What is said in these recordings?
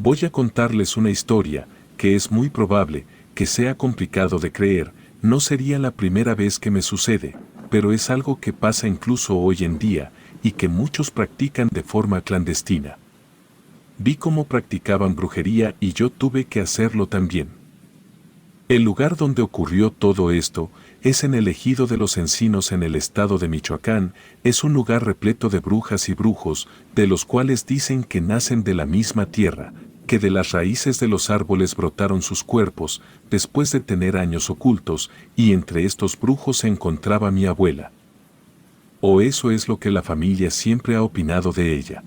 Voy a contarles una historia, que es muy probable, que sea complicado de creer, no sería la primera vez que me sucede, pero es algo que pasa incluso hoy en día, y que muchos practican de forma clandestina. Vi cómo practicaban brujería y yo tuve que hacerlo también. El lugar donde ocurrió todo esto es en el ejido de Los Encinos en el estado de Michoacán, es un lugar repleto de brujas y brujos, de los cuales dicen que nacen de la misma tierra, que de las raíces de los árboles brotaron sus cuerpos, después de tener años ocultos, y entre estos brujos se encontraba mi abuela. O eso es lo que la familia siempre ha opinado de ella.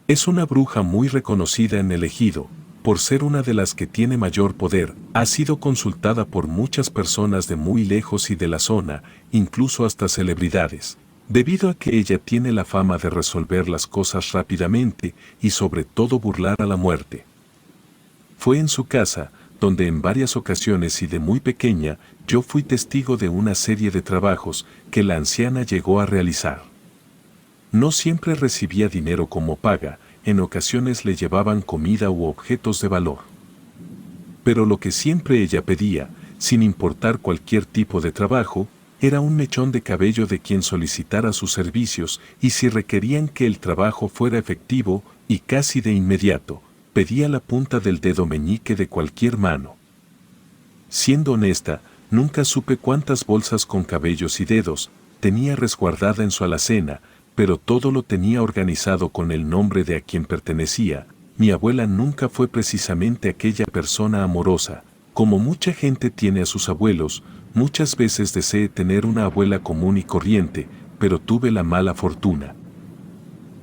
Es una bruja muy reconocida en el ejido, por ser una de las que tiene mayor poder, ha sido consultada por muchas personas de muy lejos y de la zona, incluso hasta celebridades, debido a que ella tiene la fama de resolver las cosas rápidamente y sobre todo burlar a la muerte. Fue en su casa, donde en varias ocasiones y de muy pequeña, yo fui testigo de una serie de trabajos que la anciana llegó a realizar. No siempre recibía dinero como paga, en ocasiones le llevaban comida u objetos de valor. Pero lo que siempre ella pedía, sin importar cualquier tipo de trabajo, era un mechón de cabello de quien solicitara sus servicios, y si requerían que el trabajo fuera efectivo, y casi de inmediato, pedía la punta del dedo meñique de cualquier mano. Siendo honesta, nunca supe cuántas bolsas con cabellos y dedos tenía resguardada en su alacena, pero todo lo tenía organizado con el nombre de a quien pertenecía. Mi abuela nunca fue precisamente aquella persona amorosa, como mucha gente tiene a sus abuelos. Muchas veces deseé tener una abuela común y corriente, pero tuve la mala fortuna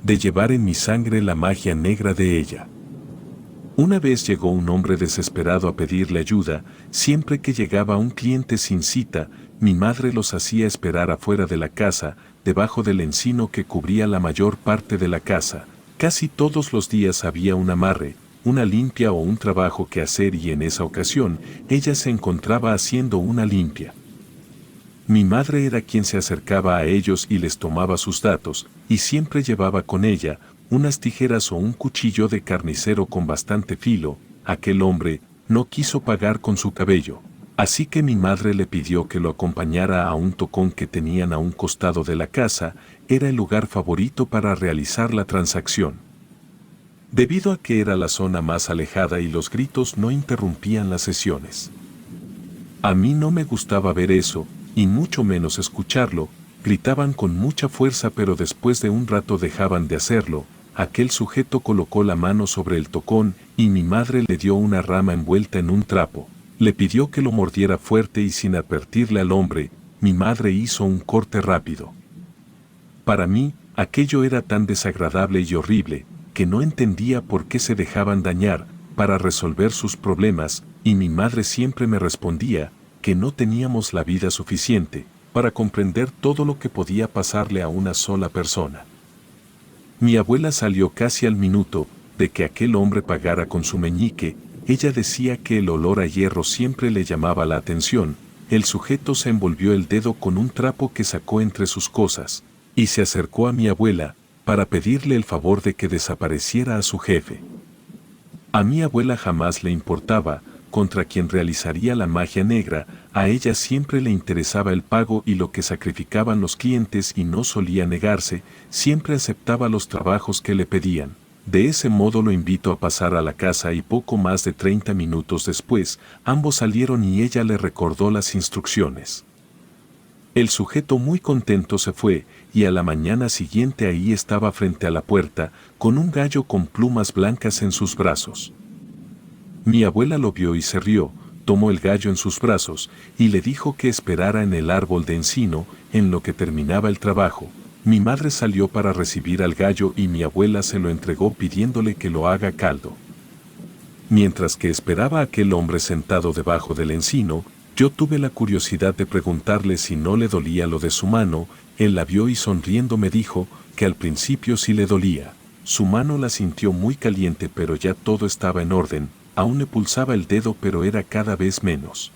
de llevar en mi sangre la magia negra de ella. Una vez llegó un hombre desesperado a pedirle ayuda. Siempre que llegaba un cliente sin cita, mi madre los hacía esperar afuera de la casa, debajo del encino que cubría la mayor parte de la casa. Casi todos los días había un amarre, una limpia o un trabajo que hacer, y en esa ocasión, ella se encontraba haciendo una limpia. Mi madre era quien se acercaba a ellos y les tomaba sus datos, y siempre llevaba con ella unas tijeras o un cuchillo de carnicero con bastante filo. Aquel hombre no quiso pagar con su cabello, así que mi madre le pidió que lo acompañara a un tocón que tenían a un costado de la casa. Era el lugar favorito para realizar la transacción, debido a que era la zona más alejada y los gritos no interrumpían las sesiones. A mí no me gustaba ver eso, y mucho menos escucharlo. Gritaban con mucha fuerza, pero después de un rato dejaban de hacerlo. Aquel sujeto colocó la mano sobre el tocón y mi madre le dio una rama envuelta en un trapo. Le pidió que lo mordiera fuerte y sin advertirle al hombre, mi madre hizo un corte rápido. Para mí, aquello era tan desagradable y horrible, que no entendía por qué se dejaban dañar para resolver sus problemas, y mi madre siempre me respondía que no teníamos la vida suficiente para comprender todo lo que podía pasarle a una sola persona. Mi abuela salió casi al minuto de que aquel hombre pagara con su meñique. Ella decía que el olor a hierro siempre le llamaba la atención. El sujeto se envolvió el dedo con un trapo que sacó entre sus cosas, y se acercó a mi abuela para pedirle el favor de que desapareciera a su jefe. A mi abuela jamás le importaba contra quien realizaría la magia negra. A ella siempre le interesaba el pago y lo que sacrificaban los clientes, y no solía negarse, siempre aceptaba los trabajos que le pedían. De ese modo lo invitó a pasar a la casa, y poco más de 30 minutos después, ambos salieron y ella le recordó las instrucciones. El sujeto muy contento se fue, y a la mañana siguiente ahí estaba frente a la puerta, con un gallo con plumas blancas en sus brazos. Mi abuela lo vio y se rió, tomó el gallo en sus brazos, y le dijo que esperara en el árbol de encino, en lo que terminaba el trabajo. Mi madre salió para recibir al gallo y mi abuela se lo entregó pidiéndole que lo haga caldo. Mientras que esperaba a aquel hombre sentado debajo del encino, yo tuve la curiosidad de preguntarle si no le dolía lo de su mano. Él la vio y sonriendo me dijo que al principio sí le dolía. Su mano la sintió muy caliente, pero ya todo estaba en orden. Aún le pulsaba el dedo, pero era cada vez menos.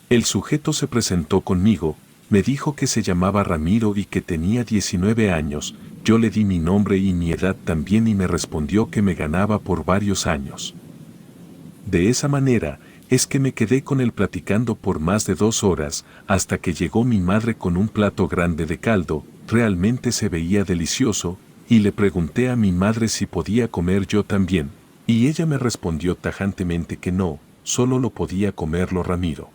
El sujeto se presentó conmigo, me dijo que se llamaba Ramiro y que tenía 19 años. Yo le di mi nombre y mi edad también y me respondió que me ganaba por varios años. De esa manera, es que me quedé con él platicando por más de 2 horas, hasta que llegó mi madre con un plato grande de caldo, realmente se veía delicioso, y le pregunté a mi madre si podía comer yo también, y ella me respondió tajantemente que no, solo lo podía comerlo Ramiro.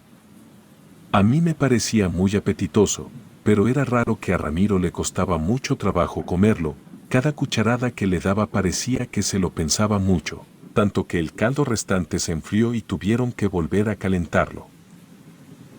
A mí me parecía muy apetitoso, pero era raro que a Ramiro le costaba mucho trabajo comerlo, cada cucharada que le daba parecía que se lo pensaba mucho, tanto que el caldo restante se enfrió y tuvieron que volver a calentarlo.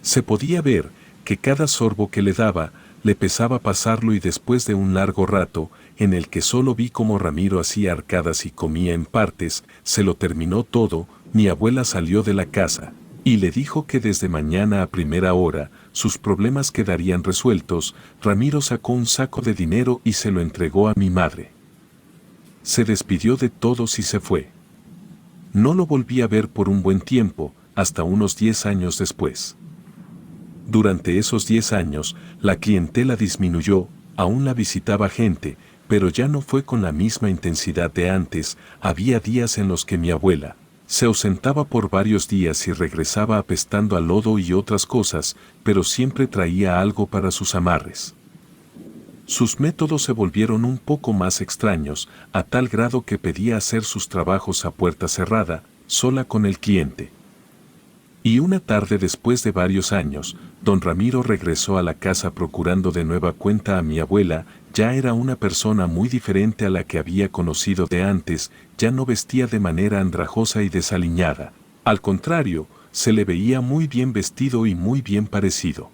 Se podía ver que cada sorbo que le daba le pesaba pasarlo y después de un largo rato, en el que solo vi cómo Ramiro hacía arcadas y comía en partes, se lo terminó todo, mi abuela salió de la casa, y le dijo que desde mañana a primera hora, sus problemas quedarían resueltos. Ramiro sacó un saco de dinero y se lo entregó a mi madre. Se despidió de todos y se fue. No lo volví a ver por un buen tiempo, hasta unos 10 años después. Durante esos 10 años, la clientela disminuyó, aún la visitaba gente, pero ya no fue con la misma intensidad de antes. Había días en los que mi abuela se ausentaba por varios días y regresaba apestando a lodo y otras cosas, pero siempre traía algo para sus amarres. Sus métodos se volvieron un poco más extraños, a tal grado que pedía hacer sus trabajos a puerta cerrada, sola con el cliente. Y una tarde después de varios años, don Ramiro regresó a la casa procurando de nueva cuenta a mi abuela. Ya era una persona muy diferente a la que había conocido de antes, ya no vestía de manera andrajosa y desaliñada. Al contrario, se le veía muy bien vestido y muy bien parecido.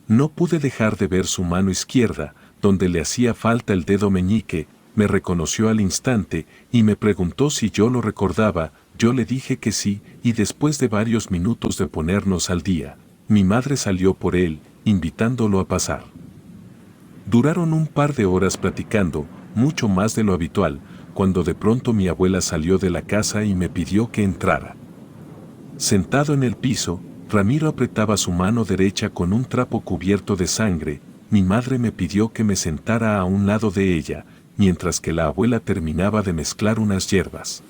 No pude dejar de ver su mano izquierda, donde le hacía falta el dedo meñique. Me reconoció al instante y me preguntó si yo lo recordaba. Yo le dije que sí, y después de varios minutos de ponernos al día, mi madre salió por él, invitándolo a pasar. Duraron un par de horas platicando, mucho más de lo habitual, cuando de pronto mi abuela salió de la casa y me pidió que entrara. Sentado en el piso, Ramiro apretaba su mano derecha con un trapo cubierto de sangre. Mi madre me pidió que me sentara a un lado de ella, mientras que la abuela terminaba de mezclar unas hierbas.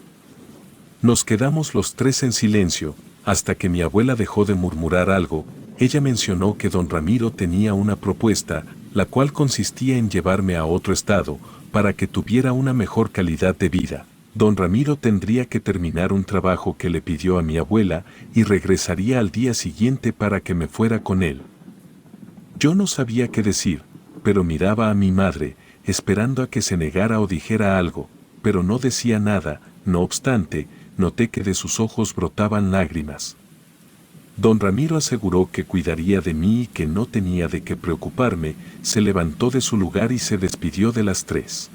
Nos quedamos los tres en silencio, hasta que mi abuela dejó de murmurar algo. Ella mencionó que don Ramiro tenía una propuesta, la cual consistía en llevarme a otro estado, para que tuviera una mejor calidad de vida. Don Ramiro tendría que terminar un trabajo que le pidió a mi abuela y regresaría al día siguiente para que me fuera con él. Yo no sabía qué decir, pero miraba a mi madre, esperando a que se negara o dijera algo, pero no decía nada. No obstante, noté que de sus ojos brotaban lágrimas. Don Ramiro aseguró que cuidaría de mí y que no tenía de qué preocuparme. Se levantó de su lugar y se despidió de las tres.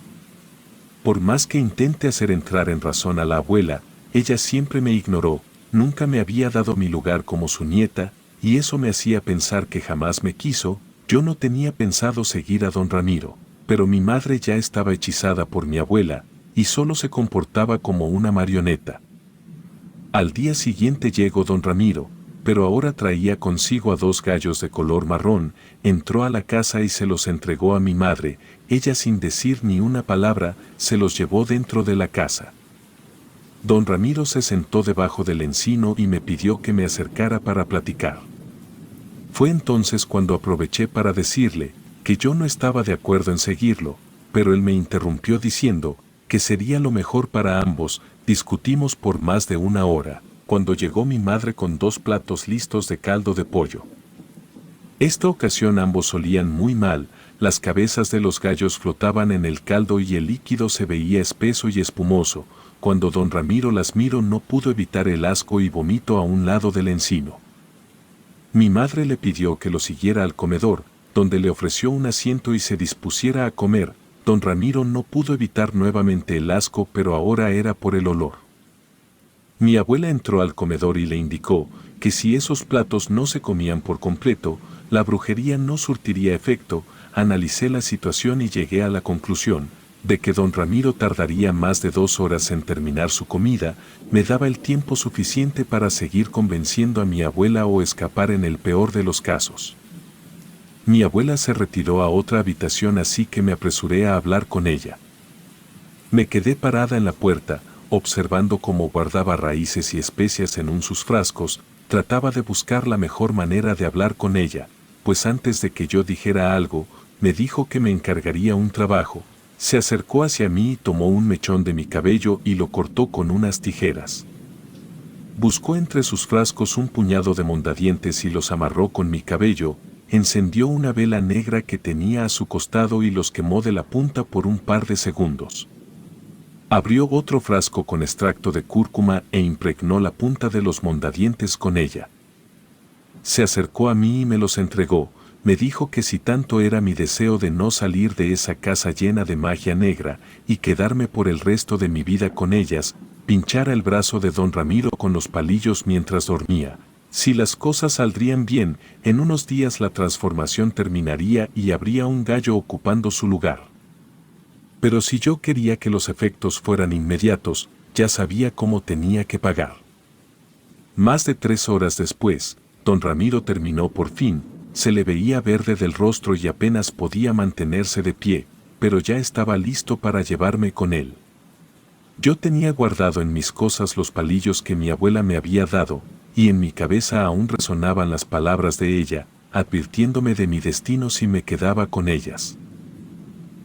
Por más que intente hacer entrar en razón a la abuela, ella siempre me ignoró, nunca me había dado mi lugar como su nieta, y eso me hacía pensar que jamás me quiso. Yo no tenía pensado seguir a don Ramiro, pero mi madre ya estaba hechizada por mi abuela, y solo se comportaba como una marioneta. Al día siguiente llegó don Ramiro, pero ahora traía consigo a 2 gallos de color marrón. Entró a la casa y se los entregó a mi madre. Ella, sin decir ni una palabra, se los llevó dentro de la casa. Don Ramiro se sentó debajo del encino y me pidió que me acercara para platicar. Fue entonces cuando aproveché para decirle que yo no estaba de acuerdo en seguirlo, pero él me interrumpió diciendo que sería lo mejor para ambos. Discutimos por más de 1 hora, cuando llegó mi madre con 2 platos listos de caldo de pollo. Esta ocasión ambos olían muy mal, las cabezas de los gallos flotaban en el caldo y el líquido se veía espeso y espumoso. Cuando don Ramiro las miró no pudo evitar el asco y vomitó a un lado del encino. Mi madre le pidió que lo siguiera al comedor, donde le ofreció un asiento y se dispusiera a comer. Don Ramiro no pudo evitar nuevamente el asco, pero ahora era por el olor. Mi abuela entró al comedor y le indicó que si esos platos no se comían por completo, la brujería no surtiría efecto. Analicé la situación y llegué a la conclusión de que don Ramiro tardaría más de 2 horas en terminar su comida. Me daba el tiempo suficiente para seguir convenciendo a mi abuela o escapar en el peor de los casos. Mi abuela se retiró a otra habitación, así que me apresuré a hablar con ella. Me quedé parada en la puerta, observando cómo guardaba raíces y especias en sus frascos. Trataba de buscar la mejor manera de hablar con ella, pues antes de que yo dijera algo, me dijo que me encargaría un trabajo. Se acercó hacia mí y tomó un mechón de mi cabello y lo cortó con unas tijeras. Buscó entre sus frascos un puñado de mondadientes y los amarró con mi cabello. Encendió una vela negra que tenía a su costado y los quemó de la punta por un par de segundos. Abrió otro frasco con extracto de cúrcuma e impregnó la punta de los mondadientes con ella. Se acercó a mí y me los entregó. Me dijo que si tanto era mi deseo de no salir de esa casa llena de magia negra y quedarme por el resto de mi vida con ellas, pinchara el brazo de don Ramiro con los palillos mientras dormía. Si las cosas saldrían bien, en unos días la transformación terminaría y habría un gallo ocupando su lugar. Pero si yo quería que los efectos fueran inmediatos, ya sabía cómo tenía que pagar. Más de 3 horas después, don Ramiro terminó por fin. Se le veía verde del rostro y apenas podía mantenerse de pie, pero ya estaba listo para llevarme con él. Yo tenía guardado en mis cosas los palillos que mi abuela me había dado, y en mi cabeza aún resonaban las palabras de ella, advirtiéndome de mi destino si me quedaba con ellas.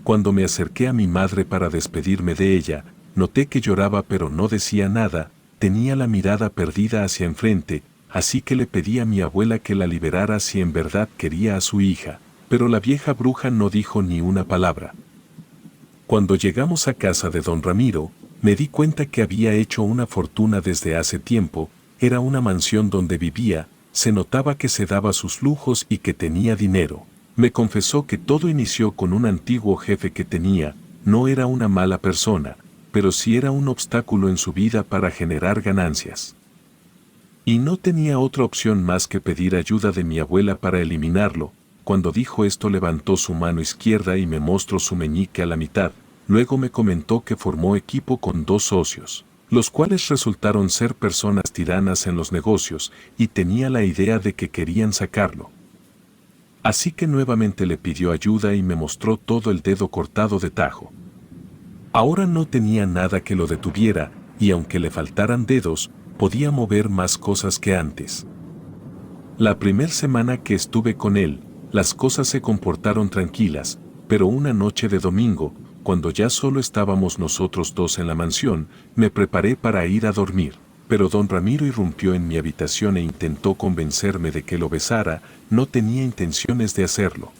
Cuando me acerqué a mi madre para despedirme de ella, noté que lloraba pero no decía nada, tenía la mirada perdida hacia enfrente, así que le pedí a mi abuela que la liberara si en verdad quería a su hija, pero la vieja bruja no dijo ni una palabra. Cuando llegamos a casa de don Ramiro, me di cuenta que había hecho una fortuna desde hace tiempo. Era una mansión donde vivía, se notaba que se daba sus lujos y que tenía dinero. Me confesó que todo inició con un antiguo jefe que tenía. No era una mala persona, pero sí era un obstáculo en su vida para generar ganancias. Y no tenía otra opción más que pedir ayuda de mi abuela para eliminarlo. Cuando dijo esto levantó su mano izquierda y me mostró su meñique a la mitad. Luego me comentó que formó equipo con 2 socios, los cuales resultaron ser personas tiranas en los negocios, y tenía la idea de que querían sacarlo. Así que nuevamente le pidió ayuda y me mostró todo el dedo cortado de tajo. Ahora no tenía nada que lo detuviera, y aunque le faltaran dedos, podía mover más cosas que antes. La primera semana que estuve con él, las cosas se comportaron tranquilas, pero una noche de domingo, cuando ya solo estábamos nosotros 2 en la mansión, me preparé para ir a dormir, pero don Ramiro irrumpió en mi habitación e intentó convencerme de que lo besara. No tenía intenciones de hacerlo.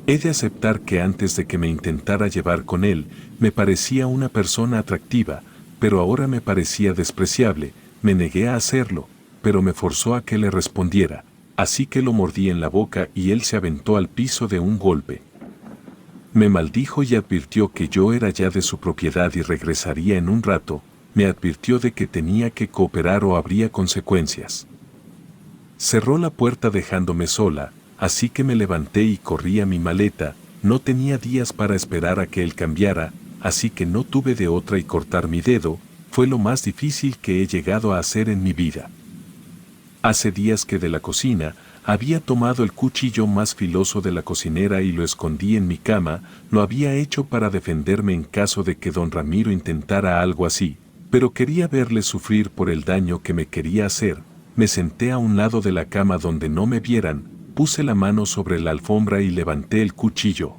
He de aceptar que antes de que me intentara llevar con él, me parecía una persona atractiva, pero ahora me parecía despreciable. Me negué a hacerlo, pero me forzó a que le respondiera, así que lo mordí en la boca y él se aventó al piso de un golpe. Me maldijo y advirtió que yo era ya de su propiedad y regresaría en un rato. Me advirtió de que tenía que cooperar o habría consecuencias. Cerró la puerta dejándome sola, así que me levanté y corrí a mi maleta. No tenía días para esperar a que él cambiara, así que no tuve de otra y cortar mi dedo. Fue lo más difícil que he llegado a hacer en mi vida. Hace días que de la cocina, había tomado el cuchillo más filoso de la cocinera y lo escondí en mi cama. Lo había hecho para defenderme en caso de que don Ramiro intentara algo así, pero quería verle sufrir por el daño que me quería hacer. Me senté a un lado de la cama donde no me vieran, puse la mano sobre la alfombra y levanté el cuchillo.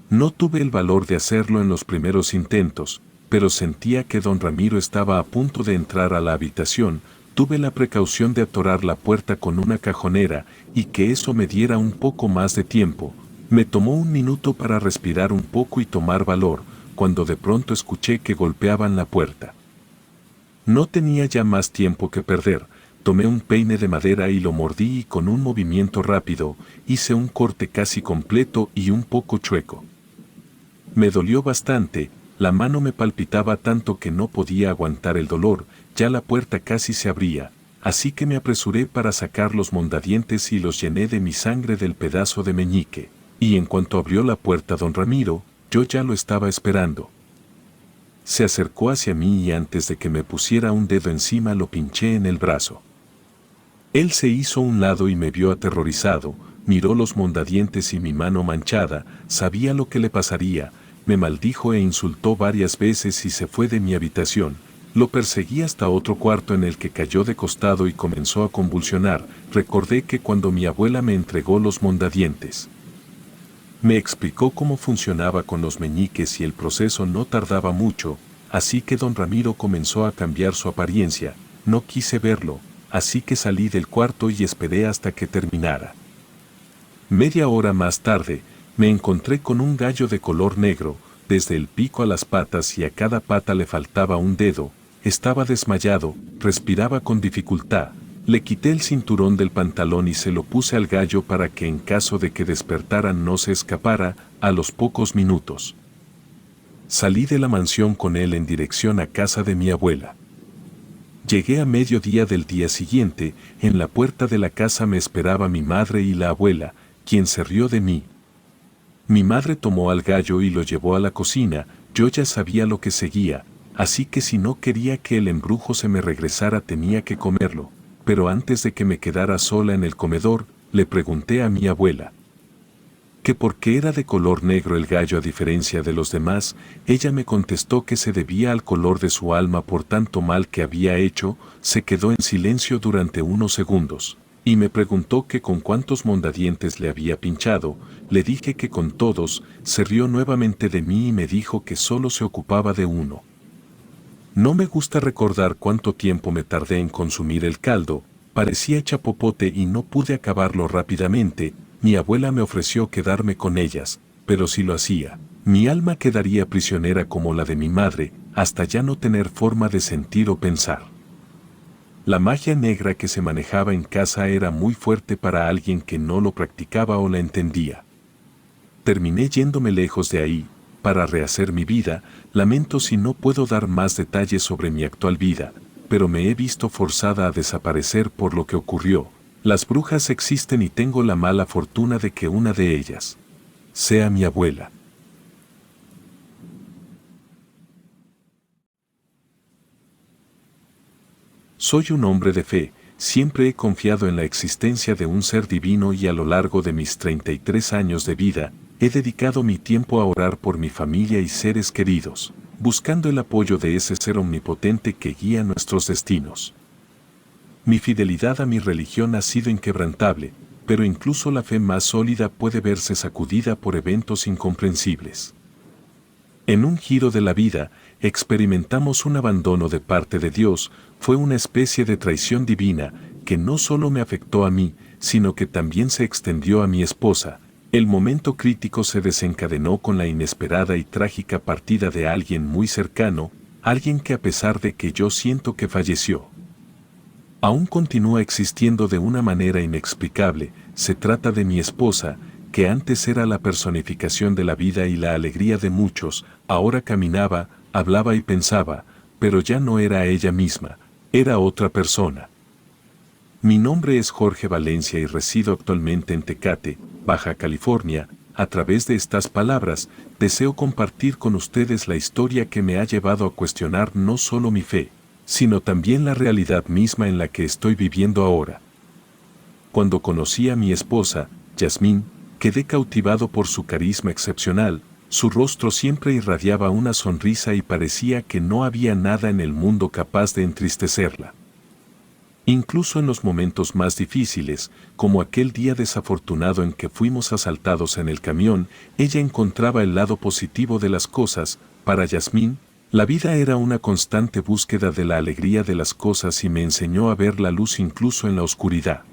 No tuve el valor de hacerlo en los primeros intentos, pero sentía que don Ramiro estaba a punto de entrar a la habitación. Tuve la precaución de atorar la puerta con una cajonera y que eso me diera un poco más de tiempo. Me tomó un minuto para respirar un poco y tomar valor, cuando de pronto escuché que golpeaban la puerta. No tenía ya más tiempo que perder. Tomé un peine de madera y lo mordí y con un movimiento rápido, hice un corte casi completo y un poco chueco. Me dolió bastante, la mano me palpitaba tanto que no podía aguantar el dolor. Ya la puerta casi se abría, así que me apresuré para sacar los mondadientes y los llené de mi sangre del pedazo de meñique. Y en cuanto abrió la puerta don Ramiro, yo ya lo estaba esperando. Se acercó hacia mí y antes de que me pusiera un dedo encima lo pinché en el brazo. Él se hizo a un lado y me vio aterrorizado. miró los mondadientes y mi mano manchada, sabía lo que le pasaría, me maldijo e insultó varias veces y se fue de mi habitación. Lo perseguí hasta otro cuarto en el que cayó de costado y comenzó a convulsionar. Recordé que cuando mi abuela me entregó los mondadientes, me explicó cómo funcionaba con los meñiques y el proceso no tardaba mucho, así que don Ramiro comenzó a cambiar su apariencia. No quise verlo, así que salí del cuarto y esperé hasta que terminara. Media hora más tarde, me encontré con un gallo de color negro, desde el pico a las patas y a cada pata le faltaba un dedo. Estaba desmayado, respiraba con dificultad. Le quité el cinturón del pantalón y se lo puse al gallo para que en caso de que despertara no se escapara. A los pocos minutos salí de la mansión con él en dirección a casa de mi abuela. Llegué a mediodía del día siguiente. En la puerta de la casa me esperaba mi madre y la abuela, quien se rió de mí. Mi madre tomó al gallo y lo llevó a la cocina. Yo ya sabía lo que seguía, así que si no quería que el embrujo se me regresara tenía que comerlo. Pero antes de que me quedara sola en el comedor, le pregunté a mi abuela que por qué era de color negro el gallo a diferencia de los demás. Ella me contestó que se debía al color de su alma por tanto mal que había hecho. Se quedó en silencio durante unos segundos, y me preguntó que con cuántos mondadientes le había pinchado. Le dije que con todos. Se rió nuevamente de mí y me dijo que solo se ocupaba de uno. No me gusta recordar cuánto tiempo me tardé en consumir el caldo, parecía chapopote y no pude acabarlo rápidamente. Mi abuela me ofreció quedarme con ellas, pero si lo hacía, mi alma quedaría prisionera como la de mi madre, hasta ya no tener forma de sentir o pensar. La magia negra que se manejaba en casa era muy fuerte para alguien que no lo practicaba o la entendía. Terminé yéndome lejos de ahí, para rehacer mi vida. Lamento si no puedo dar más detalles sobre mi actual vida, pero me he visto forzada a desaparecer por lo que ocurrió. Las brujas existen y tengo la mala fortuna de que una de ellas sea mi abuela. Soy un hombre de fe, siempre he confiado en la existencia de un ser divino y a lo largo de mis 33 años de vida, he dedicado mi tiempo a orar por mi familia y seres queridos, buscando el apoyo de ese ser omnipotente que guía nuestros destinos. Mi fidelidad a mi religión ha sido inquebrantable, pero incluso la fe más sólida puede verse sacudida por eventos incomprensibles. En un giro de la vida, experimentamos un abandono de parte de Dios. Fue una especie de traición divina que no solo me afectó a mí, sino que también se extendió a mi esposa. El momento crítico se desencadenó con la inesperada y trágica partida de alguien muy cercano, alguien que a pesar de que yo siento que falleció, aún continúa existiendo de una manera inexplicable. Se trata de mi esposa, que antes era la personificación de la vida y la alegría de muchos. Ahora caminaba, hablaba y pensaba, pero ya no era ella misma, era otra persona. Mi nombre es Jorge Valencia y resido actualmente en Tecate, Baja California. A través de estas palabras, deseo compartir con ustedes la historia que me ha llevado a cuestionar no solo mi fe, sino también la realidad misma en la que estoy viviendo ahora. Cuando conocí a mi esposa, Yasmín, quedé cautivado por su carisma excepcional. Su rostro siempre irradiaba una sonrisa y parecía que no había nada en el mundo capaz de entristecerla. Incluso en los momentos más difíciles, como aquel día desafortunado en que fuimos asaltados en el camión, ella encontraba el lado positivo de las cosas. Para Yasmín, la vida era una constante búsqueda de la alegría de las cosas y me enseñó a ver la luz incluso en la oscuridad.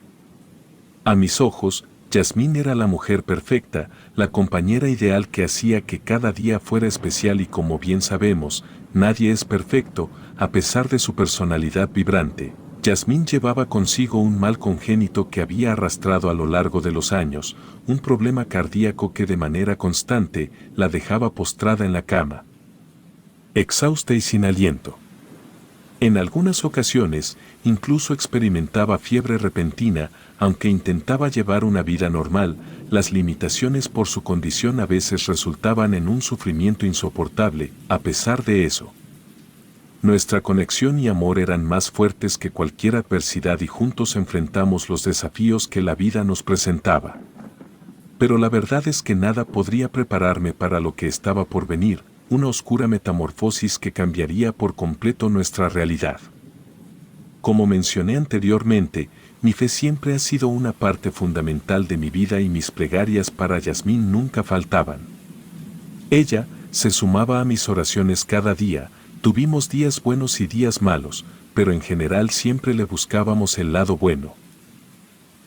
A mis ojos, Yasmín era la mujer perfecta, la compañera ideal que hacía que cada día fuera especial y como bien sabemos, nadie es perfecto. A pesar de su personalidad vibrante, Yasmín llevaba consigo un mal congénito que había arrastrado a lo largo de los años, un problema cardíaco que de manera constante la dejaba postrada en la cama, exhausta y sin aliento. En algunas ocasiones, incluso experimentaba fiebre repentina. Aunque intentaba llevar una vida normal, las limitaciones por su condición a veces resultaban en un sufrimiento insoportable. A pesar de eso, nuestra conexión y amor eran más fuertes que cualquier adversidad y juntos enfrentamos los desafíos que la vida nos presentaba. Pero la verdad es que nada podría prepararme para lo que estaba por venir, una oscura metamorfosis que cambiaría por completo nuestra realidad. Como mencioné anteriormente, mi fe siempre ha sido una parte fundamental de mi vida y mis plegarias para Yasmín nunca faltaban. Ella se sumaba a mis oraciones cada día, tuvimos días buenos y días malos, pero en general siempre le buscábamos el lado bueno.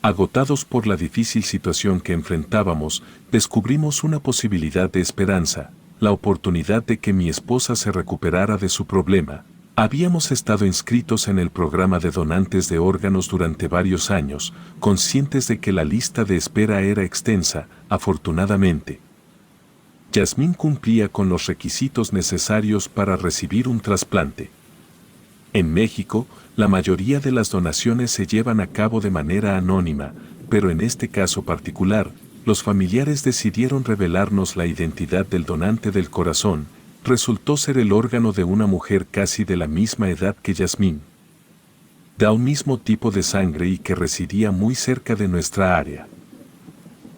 Agotados por la difícil situación que enfrentábamos, descubrimos una posibilidad de esperanza, la oportunidad de que mi esposa se recuperara de su problema. Habíamos estado inscritos en el programa de donantes de órganos durante varios años, conscientes de que la lista de espera era extensa, afortunadamente. Yasmín cumplía con los requisitos necesarios para recibir un trasplante. En México, la mayoría de las donaciones se llevan a cabo de manera anónima, pero en este caso particular, los familiares decidieron revelarnos la identidad del donante del corazón. Resultó ser el órgano de una mujer casi de la misma edad que Yasmín, de un mismo tipo de sangre y que residía muy cerca de nuestra área.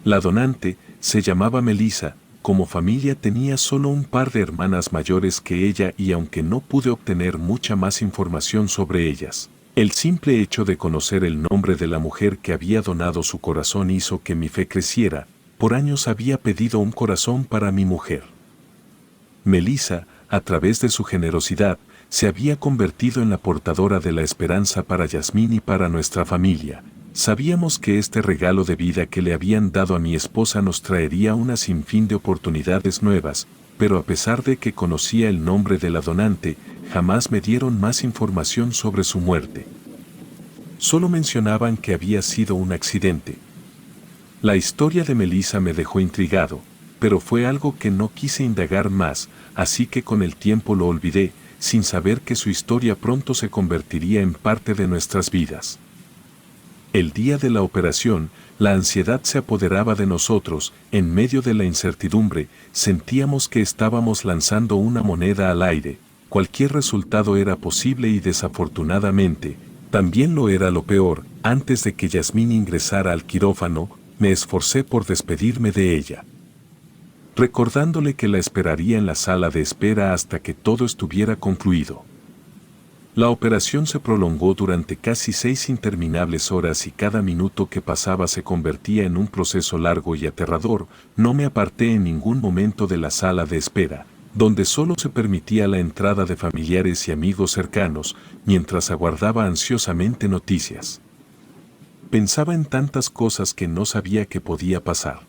La donante se llamaba Melissa. Como familia tenía solo un par de hermanas mayores que ella y aunque no pude obtener mucha más información sobre ellas, el simple hecho de conocer el nombre de la mujer que había donado su corazón hizo que mi fe creciera. Por años había pedido un corazón para mi mujer. Melissa, a través de su generosidad, se había convertido en la portadora de la esperanza para Yasmín y para nuestra familia. Sabíamos que este regalo de vida que le habían dado a mi esposa nos traería una sinfín de oportunidades nuevas, pero a pesar de que conocía el nombre de la donante, jamás me dieron más información sobre su muerte. Solo mencionaban que había sido un accidente. La historia de Melissa me dejó intrigado, pero fue algo que no quise indagar más, así que con el tiempo lo olvidé, sin saber que su historia pronto se convertiría en parte de nuestras vidas. El día de la operación, la ansiedad se apoderaba de nosotros. En medio de la incertidumbre, sentíamos que estábamos lanzando una moneda al aire. Cualquier resultado era posible y desafortunadamente, también lo era lo peor. Antes de que Yasmín ingresara al quirófano, me esforcé por despedirme de ella, recordándole que la esperaría en la sala de espera hasta que todo estuviera concluido. La operación se prolongó durante casi 6 interminables horas y cada minuto que pasaba se convertía en un proceso largo y aterrador. No me aparté en ningún momento de la sala de espera, donde solo se permitía la entrada de familiares y amigos cercanos, mientras aguardaba ansiosamente noticias. Pensaba en tantas cosas que no sabía qué podía pasar.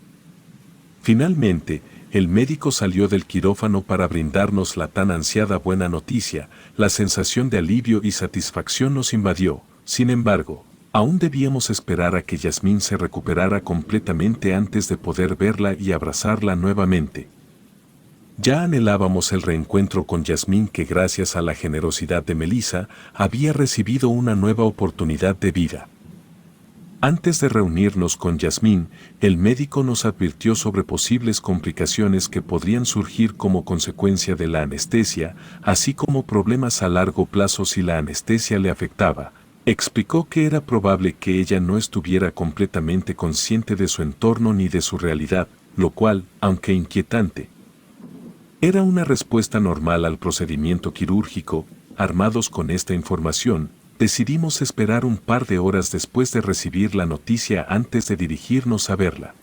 Finalmente, el médico salió del quirófano para brindarnos la tan ansiada buena noticia. La sensación de alivio y satisfacción nos invadió. Sin embargo, aún debíamos esperar a que Yasmín se recuperara completamente antes de poder verla y abrazarla nuevamente. Ya anhelábamos el reencuentro con Yasmín, que gracias a la generosidad de Melissa había recibido una nueva oportunidad de vida. Antes de reunirnos con Yasmín, el médico nos advirtió sobre posibles complicaciones que podrían surgir como consecuencia de la anestesia, así como problemas a largo plazo si la anestesia le afectaba. Explicó que era probable que ella no estuviera completamente consciente de su entorno ni de su realidad, lo cual, aunque inquietante, era una respuesta normal al procedimiento quirúrgico. Armados con esta información, decidimos esperar un par de horas después de recibir la noticia antes de dirigirnos a verla.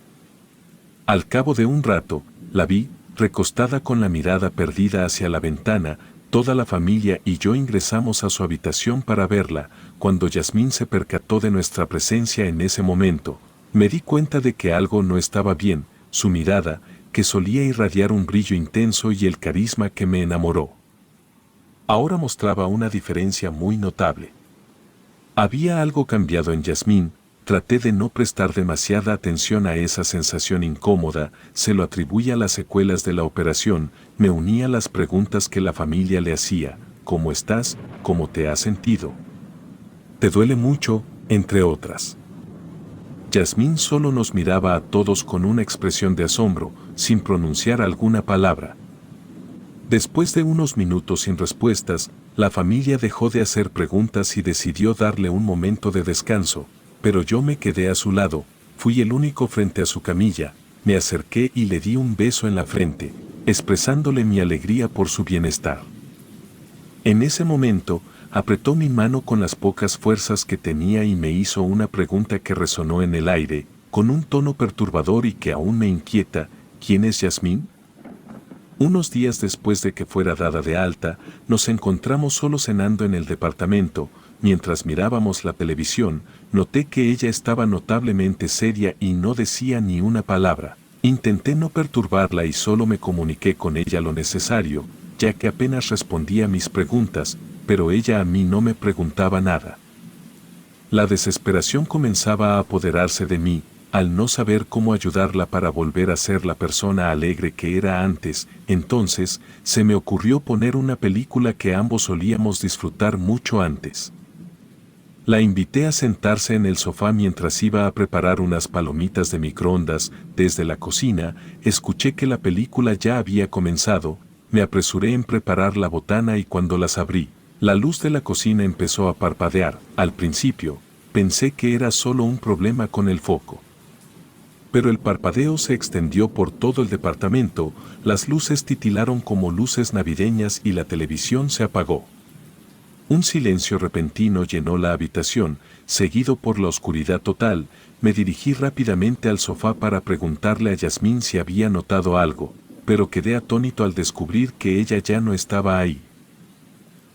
Al cabo de un rato, la vi, recostada con la mirada perdida hacia la ventana. Toda la familia y yo ingresamos a su habitación para verla. Cuando Yasmín se percató de nuestra presencia en ese momento, me di cuenta de que algo no estaba bien. Su mirada, que solía irradiar un brillo intenso y el carisma que me enamoró, ahora mostraba una diferencia muy notable. Había algo cambiado en Yasmín. Traté de no prestar demasiada atención a esa sensación incómoda. Se lo atribuía a las secuelas de la operación. Me unía a las preguntas que la familia le hacía: ¿cómo estás? ¿Cómo te has sentido? ¿Te duele mucho? Entre otras. Yasmín solo nos miraba a todos con una expresión de asombro, sin pronunciar alguna palabra. Después de unos minutos sin respuestas, la familia dejó de hacer preguntas y decidió darle un momento de descanso, pero yo me quedé a su lado. Fui el único frente a su camilla. me acerqué y le di un beso en la frente, expresándole mi alegría por su bienestar. En ese momento, apretó mi mano con las pocas fuerzas que tenía y me hizo una pregunta que resonó en el aire, con un tono perturbador y que aún me inquieta: ¿quién es Yasmín? Unos días después de que fuera dada de alta, nos encontramos solo cenando en el departamento. Mientras mirábamos la televisión, noté que ella estaba notablemente seria y no decía ni una palabra. Intenté no perturbarla y solo me comuniqué con ella lo necesario, ya que apenas respondía a mis preguntas, pero ella a mí no me preguntaba nada. La desesperación comenzaba a apoderarse de mí, al no saber cómo ayudarla para volver a ser la persona alegre que era antes. Entonces, se me ocurrió poner una película que ambos solíamos disfrutar mucho antes. La invité a sentarse en el sofá mientras iba a preparar unas palomitas de microondas. Desde la cocina, escuché que la película ya había comenzado. Me apresuré en preparar la botana y cuando las abrí, la luz de la cocina empezó a parpadear. Al principio, pensé que era solo un problema con el foco. Pero el parpadeo se extendió por todo el departamento, las luces titilaron como luces navideñas y la televisión se apagó. Un silencio repentino llenó la habitación, seguido por la oscuridad total. Me dirigí rápidamente al sofá para preguntarle a Yasmín si había notado algo, pero quedé atónito al descubrir que ella ya no estaba ahí.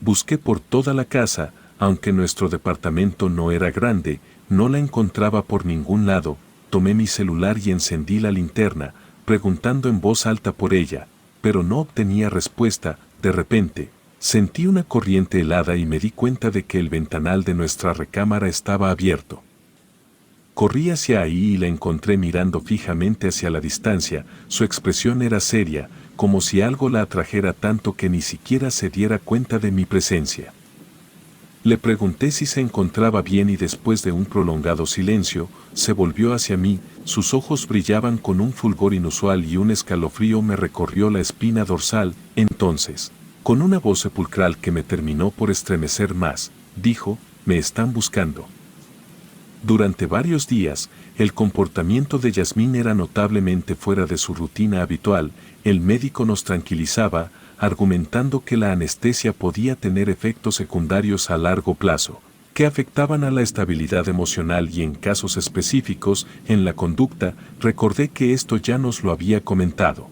Busqué por toda la casa, aunque nuestro departamento no era grande, no la encontraba por ningún lado. Tomé mi celular y encendí la linterna, preguntando en voz alta por ella, pero no obtenía respuesta. De repente, sentí una corriente helada y me di cuenta de que el ventanal de nuestra recámara estaba abierto. Corrí hacia ahí y la encontré mirando fijamente hacia la distancia. Su expresión era seria, como si algo la atrajera tanto que ni siquiera se diera cuenta de mi presencia. Le pregunté si se encontraba bien y después de un prolongado silencio, se volvió hacia mí. Sus ojos brillaban con un fulgor inusual y un escalofrío me recorrió la espina dorsal. Entonces, con una voz sepulcral que me terminó por estremecer más, dijo: «Me están buscando». Durante varios días, el comportamiento de Yasmín era notablemente fuera de su rutina habitual. El médico nos tranquilizaba, argumentando que la anestesia podía tener efectos secundarios a largo plazo, que afectaban a la estabilidad emocional y en casos específicos, en la conducta. Recordé que esto ya nos lo había comentado,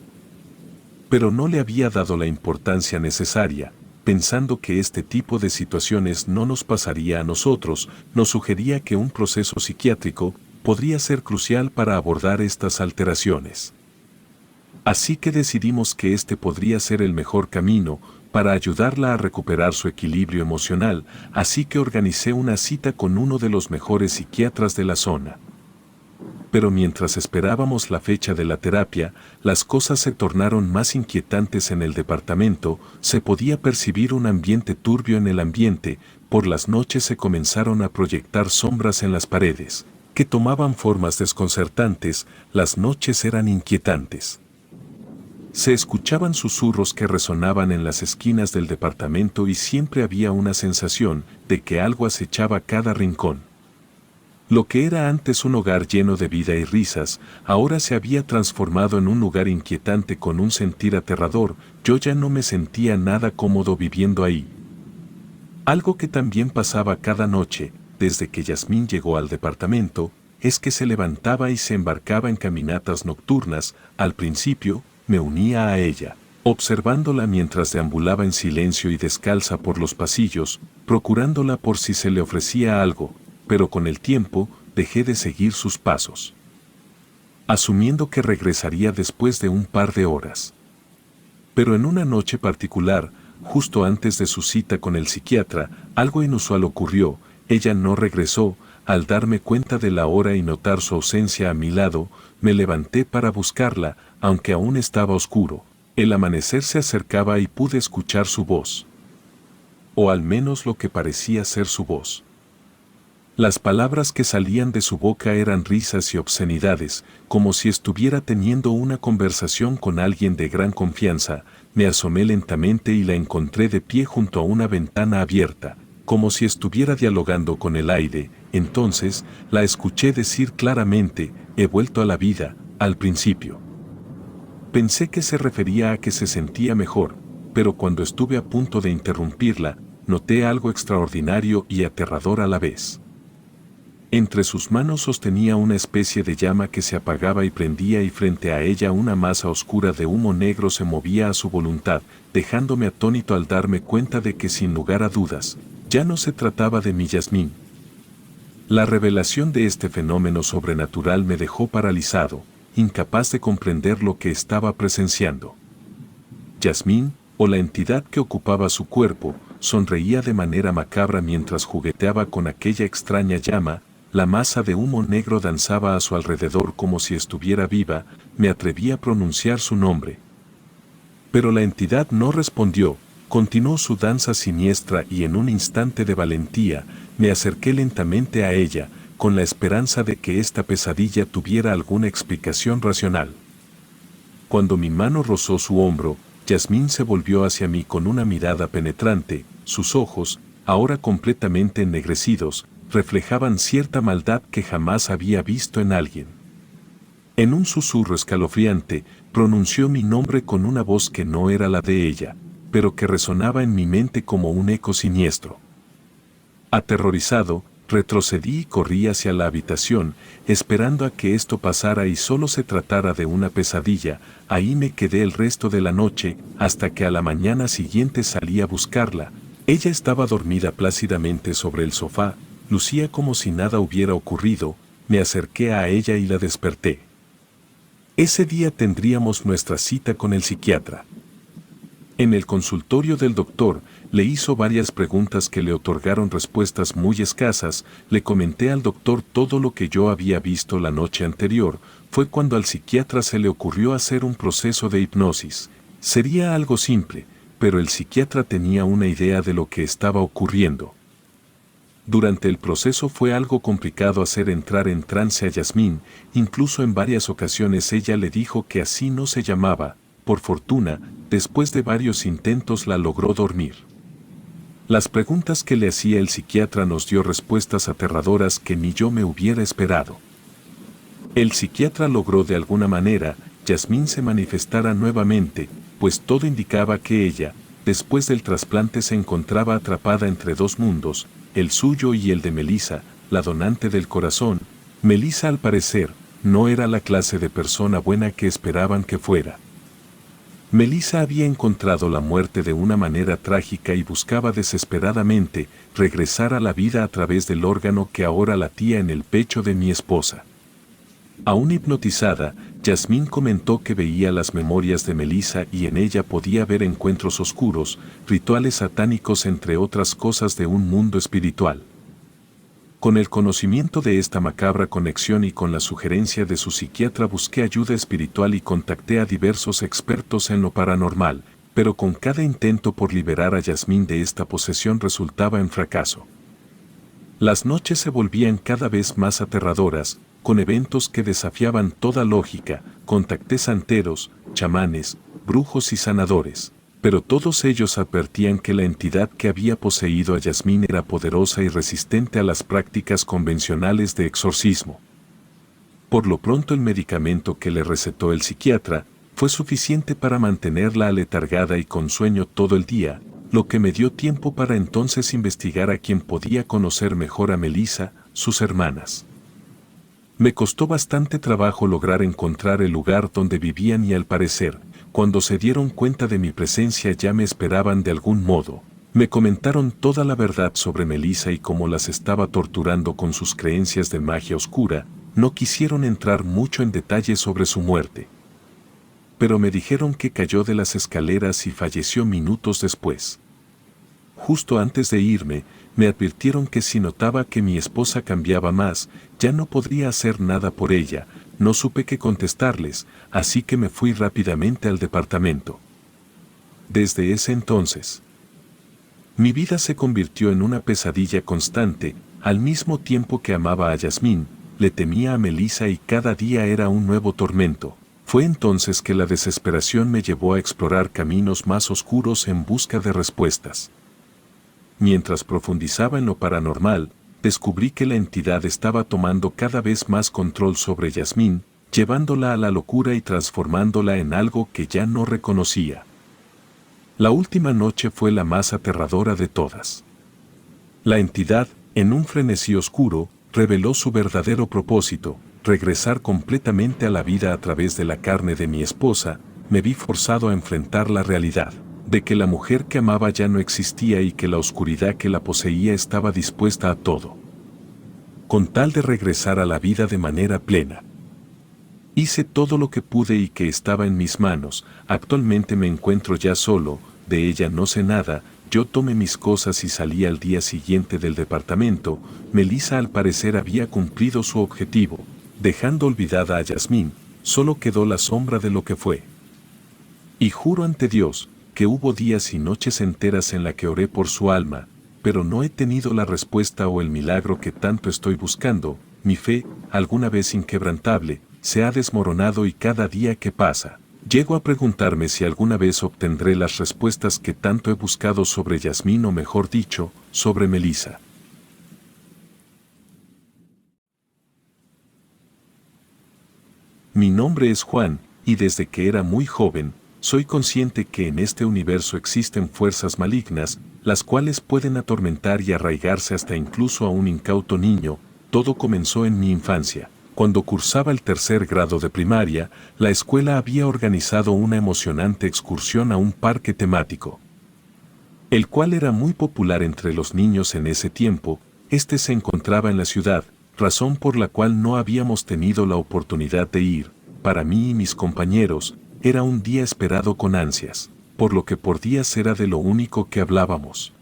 pero no le había dado la importancia necesaria. Pensando que este tipo de situaciones no nos pasaría a nosotros, nos sugería que un proceso psiquiátrico podría ser crucial para abordar estas alteraciones. Así que decidimos que este podría ser el mejor camino para ayudarla a recuperar su equilibrio emocional, así que organicé una cita con uno de los mejores psiquiatras de la zona. Pero mientras esperábamos la fecha de la terapia, las cosas se tornaron más inquietantes en el departamento. Se podía percibir un ambiente turbio en el ambiente. Por las noches se comenzaron a proyectar sombras en las paredes, que tomaban formas desconcertantes. Las noches eran inquietantes. Se escuchaban susurros que resonaban en las esquinas del departamento y siempre había una sensación de que algo acechaba cada rincón. Lo que era antes un hogar lleno de vida y risas, ahora se había transformado en un lugar inquietante con un sentir aterrador. Yo ya no me sentía nada cómodo viviendo ahí. Algo que también pasaba cada noche, desde que Yasmín llegó al departamento, es que se levantaba y se embarcaba en caminatas nocturnas. Al principio, me unía a ella, observándola mientras deambulaba en silencio y descalza por los pasillos, procurándola por si se le ofrecía algo, pero con el tiempo dejé de seguir sus pasos, asumiendo que regresaría después de un par de horas. Pero en una noche particular, justo antes de su cita con el psiquiatra, algo inusual ocurrió. Ella no regresó. Al darme cuenta de la hora y notar su ausencia a mi lado, me levanté para buscarla, aunque aún estaba oscuro. El amanecer se acercaba y pude escuchar su voz, o al menos lo que parecía ser su voz. Las palabras que salían de su boca eran risas y obscenidades, como si estuviera teniendo una conversación con alguien de gran confianza. Me asomé lentamente y la encontré de pie junto a una ventana abierta, como si estuviera dialogando con el aire. Entonces, la escuché decir claramente: «He vuelto a la vida, al principio. Pensé que se refería a que se sentía mejor, pero cuando estuve a punto de interrumpirla, noté algo extraordinario y aterrador a la vez. Entre sus manos sostenía una especie de llama que se apagaba y prendía, y frente a ella una masa oscura de humo negro se movía a su voluntad, dejándome atónito al darme cuenta de que, sin lugar a dudas, ya no se trataba de mi Yasmín. La revelación de este fenómeno sobrenatural me dejó paralizado, incapaz de comprender lo que estaba presenciando. Yasmín, o la entidad que ocupaba su cuerpo, sonreía de manera macabra mientras jugueteaba con aquella extraña llama. La masa de humo negro danzaba a su alrededor como si estuviera viva. Me atreví a pronunciar su nombre. Pero la entidad no respondió, continuó su danza siniestra, y en un instante de valentía, me acerqué lentamente a ella, con la esperanza de que esta pesadilla tuviera alguna explicación racional. Cuando mi mano rozó su hombro, Yasmín se volvió hacia mí con una mirada penetrante. Sus ojos, ahora completamente ennegrecidos, reflejaban cierta maldad que jamás había visto en alguien. En un susurro escalofriante, pronunció mi nombre con una voz que no era la de ella, pero que resonaba en mi mente como un eco siniestro. Aterrorizado, retrocedí y corrí hacia la habitación, esperando a que esto pasara y solo se tratara de una pesadilla. Ahí me quedé el resto de la noche, hasta que a la mañana siguiente salí a buscarla. Ella estaba dormida plácidamente sobre el sofá, lucía como si nada hubiera ocurrido. Me acerqué a ella y la desperté. Ese día tendríamos nuestra cita con el psiquiatra. En el consultorio del doctor, le hizo varias preguntas que le otorgaron respuestas muy escasas. Le comenté al doctor todo lo que yo había visto la noche anterior. Fue cuando al psiquiatra se le ocurrió hacer un proceso de hipnosis. Sería algo simple, pero el psiquiatra tenía una idea de lo que estaba ocurriendo. Durante el proceso fue algo complicado hacer entrar en trance a Yasmín. Incluso en varias ocasiones ella le dijo que así no se llamaba. Por fortuna, después de varios intentos la logró dormir. Las preguntas que le hacía el psiquiatra nos dio respuestas aterradoras que ni yo me hubiera esperado. El psiquiatra logró de alguna manera Yasmín se manifestara nuevamente, pues todo indicaba que ella, después del trasplante, se encontraba atrapada entre dos mundos, el suyo y el de Melissa, la donante del corazón. Melissa, al parecer, no era la clase de persona buena que esperaban que fuera. Melissa había encontrado la muerte de una manera trágica y buscaba desesperadamente regresar a la vida a través del órgano que ahora latía en el pecho de mi esposa. Aún hipnotizada, Yasmín comentó que veía las memorias de Melissa y en ella podía ver encuentros oscuros, rituales satánicos, entre otras cosas de un mundo espiritual. Con el conocimiento de esta macabra conexión y con la sugerencia de su psiquiatra, busqué ayuda espiritual y contacté a diversos expertos en lo paranormal, pero con cada intento por liberar a Yasmín de esta posesión resultaba en fracaso. Las noches se volvían cada vez más aterradoras, con eventos que desafiaban toda lógica. Contacté santeros, chamanes, brujos y sanadores, pero todos ellos advertían que la entidad que había poseído a Yasmín era poderosa y resistente a las prácticas convencionales de exorcismo. Por lo pronto, el medicamento que le recetó el psiquiatra fue suficiente para mantenerla aletargada y con sueño todo el día, lo que me dio tiempo para entonces investigar a quien podía conocer mejor a Melissa, sus hermanas. Me costó bastante trabajo lograr encontrar el lugar donde vivían y, al parecer, cuando se dieron cuenta de mi presencia ya me esperaban de algún modo. Me comentaron toda la verdad sobre Melissa y cómo las estaba torturando con sus creencias de magia oscura. No quisieron entrar mucho en detalle sobre su muerte, pero me dijeron que cayó de las escaleras y falleció minutos después. Justo antes de irme, me advirtieron que si notaba que mi esposa cambiaba más, ya no podría hacer nada por ella. No supe qué contestarles, así que me fui rápidamente al departamento. Desde ese entonces, mi vida se convirtió en una pesadilla constante. Al mismo tiempo que amaba a Yasmín, le temía a Melissa y cada día era un nuevo tormento. Fue entonces que la desesperación me llevó a explorar caminos más oscuros en busca de respuestas. Mientras profundizaba en lo paranormal, descubrí que la entidad estaba tomando cada vez más control sobre Yasmín. llevándola a la locura y transformándola en algo que ya no reconocía. La última noche fue la más aterradora de todas. La entidad, en un frenesí oscuro, reveló su verdadero propósito: regresar completamente a la vida a través de la carne de mi esposa. Me vi forzado a enfrentar la realidad de que la mujer que amaba ya no existía y que la oscuridad que la poseía estaba dispuesta a todo, con tal de regresar a la vida de manera plena. Hice todo lo que pude y que estaba en mis manos. Actualmente me encuentro ya solo, de ella no sé nada. Yo tomé mis cosas y salí al día siguiente del departamento. Melissa al parecer había cumplido su objetivo, dejando olvidada a Yasmín. Solo quedó la sombra de lo que fue. Y juro ante Dios que hubo días y noches enteras en la que oré por su alma, pero no he tenido la respuesta o el milagro que tanto estoy buscando. Mi fe, alguna vez inquebrantable, se ha desmoronado y cada día que pasa, llego a preguntarme si alguna vez obtendré las respuestas que tanto he buscado sobre Yasmín, o mejor dicho, sobre Melissa. Mi nombre es Juan, y desde que era muy joven, soy consciente que en este universo existen fuerzas malignas, las cuales pueden atormentar y arraigarse hasta incluso a un incauto niño. Todo comenzó en mi infancia. Cuando cursaba el 3er grado de primaria, la escuela había organizado una emocionante excursión a un parque temático, el cual era muy popular entre los niños en ese tiempo. Este se encontraba en la ciudad, razón por la cual no habíamos tenido la oportunidad de ir. Para mí y mis compañeros, era un día esperado con ansias, por lo que por días era de lo único que hablábamos.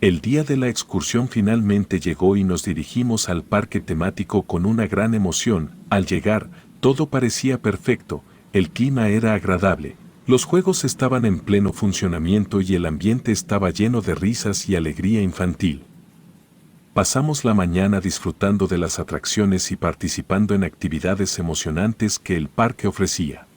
El día de la excursión finalmente llegó y nos dirigimos al parque temático con una gran emoción. Al llegar, todo parecía perfecto, el clima era agradable, los juegos estaban en pleno funcionamiento y el ambiente estaba lleno de risas y alegría infantil. Pasamos la mañana disfrutando de las atracciones y participando en actividades emocionantes que el parque ofrecía.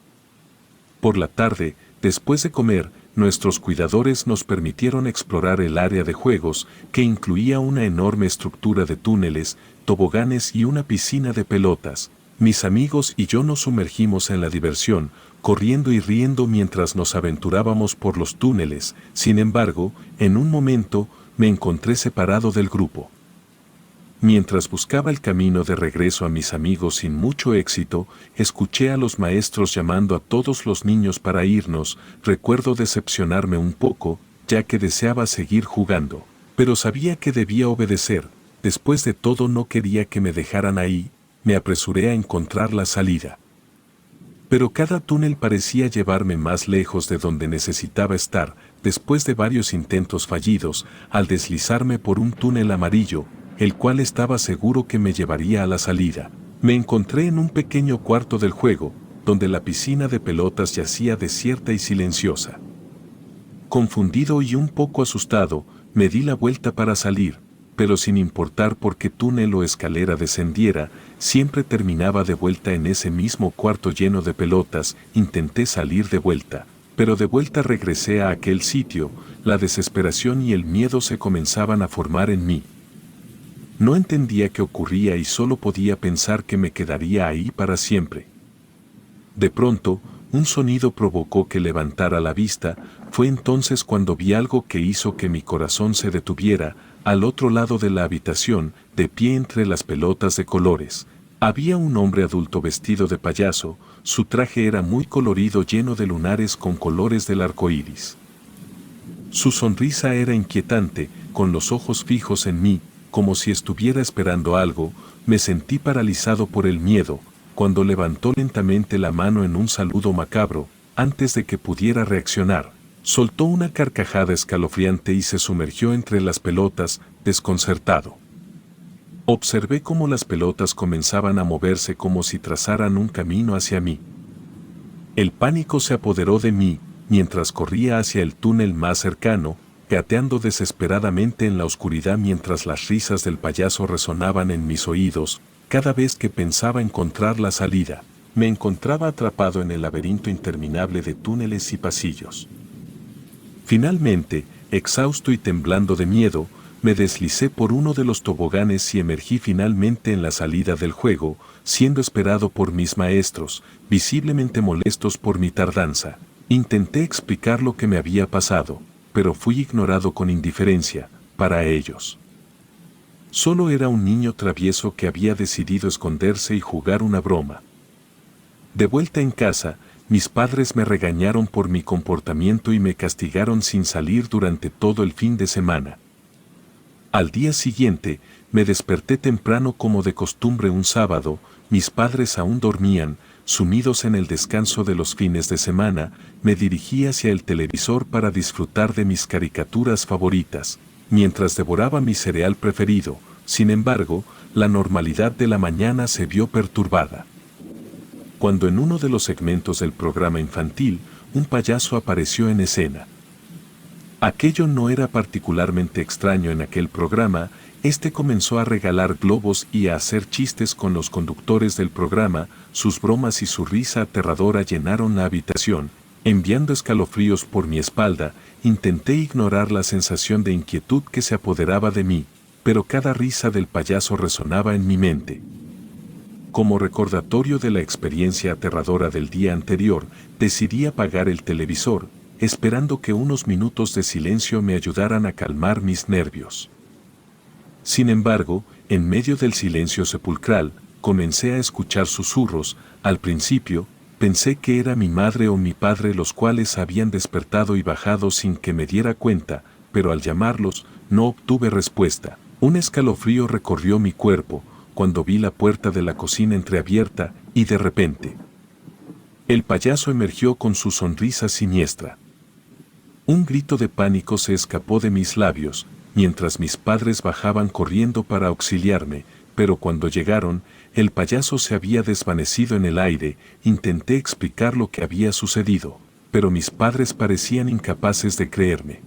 Por la tarde, después de comer, nuestros cuidadores nos permitieron explorar el área de juegos, que incluía una enorme estructura de túneles, toboganes y una piscina de pelotas. Mis amigos y yo nos sumergimos en la diversión, corriendo y riendo mientras nos aventurábamos por los túneles. Sin embargo, en un momento, me encontré separado del grupo. Mientras buscaba el camino de regreso a mis amigos sin mucho éxito, escuché a los maestros llamando a todos los niños para irnos. Recuerdo decepcionarme un poco, ya que deseaba seguir jugando, pero sabía que debía obedecer. Después de todo, no quería que me dejaran ahí. Me apresuré a encontrar la salida. Pero cada túnel parecía llevarme más lejos de donde necesitaba estar. Después de varios intentos fallidos, al deslizarme por un túnel amarillo, el cual estaba seguro que me llevaría a la salida, me encontré en un pequeño cuarto del juego, donde la piscina de pelotas yacía desierta y silenciosa. Confundido y un poco asustado, me di la vuelta para salir, pero sin importar por qué túnel o escalera descendiera, siempre terminaba de vuelta en ese mismo cuarto lleno de pelotas. Intenté salir de vuelta, pero de vuelta regresé a aquel sitio. La desesperación y el miedo se comenzaban a formar en mí. No entendía qué ocurría y solo podía pensar que me quedaría ahí para siempre. De pronto, un sonido provocó que levantara la vista. Fue entonces cuando vi algo que hizo que mi corazón se detuviera. Al otro lado de la habitación, de pie entre las pelotas de colores, había un hombre adulto vestido de payaso. Su traje era muy colorido, lleno de lunares con colores del arco iris. Su sonrisa era inquietante, con los ojos fijos en mí, como si estuviera esperando algo. Me sentí paralizado por el miedo, cuando levantó lentamente la mano en un saludo macabro. Antes de que pudiera reaccionar, soltó una carcajada escalofriante y se sumergió entre las pelotas, desconcertado. Observé cómo las pelotas comenzaban a moverse como si trazaran un camino hacia mí. El pánico se apoderó de mí, mientras corría hacia el túnel más cercano, gateando desesperadamente en la oscuridad mientras las risas del payaso resonaban en mis oídos. Cada vez que pensaba encontrar la salida, me encontraba atrapado en el laberinto interminable de túneles y pasillos. Finalmente, exhausto y temblando de miedo, me deslicé por uno de los toboganes y emergí finalmente en la salida del juego, siendo esperado por mis maestros, visiblemente molestos por mi tardanza. Intenté explicar lo que me había pasado, pero fui ignorado con indiferencia, para ellos. Solo era un niño travieso que había decidido esconderse y jugar una broma. De vuelta en casa, mis padres me regañaron por mi comportamiento y me castigaron sin salir durante todo el fin de semana. Al día siguiente, me desperté temprano como de costumbre un sábado, mis padres aún dormían, sumidos en el descanso de los fines de semana, me dirigí hacia el televisor para disfrutar de mis caricaturas favoritas, mientras devoraba mi cereal preferido. Sin embargo, la normalidad de la mañana se vio perturbada. Cuando en uno de los segmentos del programa infantil, un payaso apareció en escena. Aquello no era particularmente extraño en aquel programa. Este comenzó a regalar globos y a hacer chistes con los conductores del programa. Sus bromas y su risa aterradora llenaron la habitación, enviando escalofríos por mi espalda. Intenté ignorar la sensación de inquietud que se apoderaba de mí, pero cada risa del payaso resonaba en mi mente. Como recordatorio de la experiencia aterradora del día anterior, decidí apagar el televisor, esperando que unos minutos de silencio me ayudaran a calmar mis nervios. Sin embargo, en medio del silencio sepulcral, comencé a escuchar susurros. Al principio, pensé que era mi madre o mi padre los cuales habían despertado y bajado sin que me diera cuenta, pero al llamarlos, no obtuve respuesta. Un escalofrío recorrió mi cuerpo, cuando vi la puerta de la cocina entreabierta, y de repente, el payaso emergió con su sonrisa siniestra. Un grito de pánico se escapó de mis labios, mientras mis padres bajaban corriendo para auxiliarme, pero cuando llegaron, el payaso se había desvanecido en el aire. Intenté explicar lo que había sucedido, pero mis padres parecían incapaces de creerme.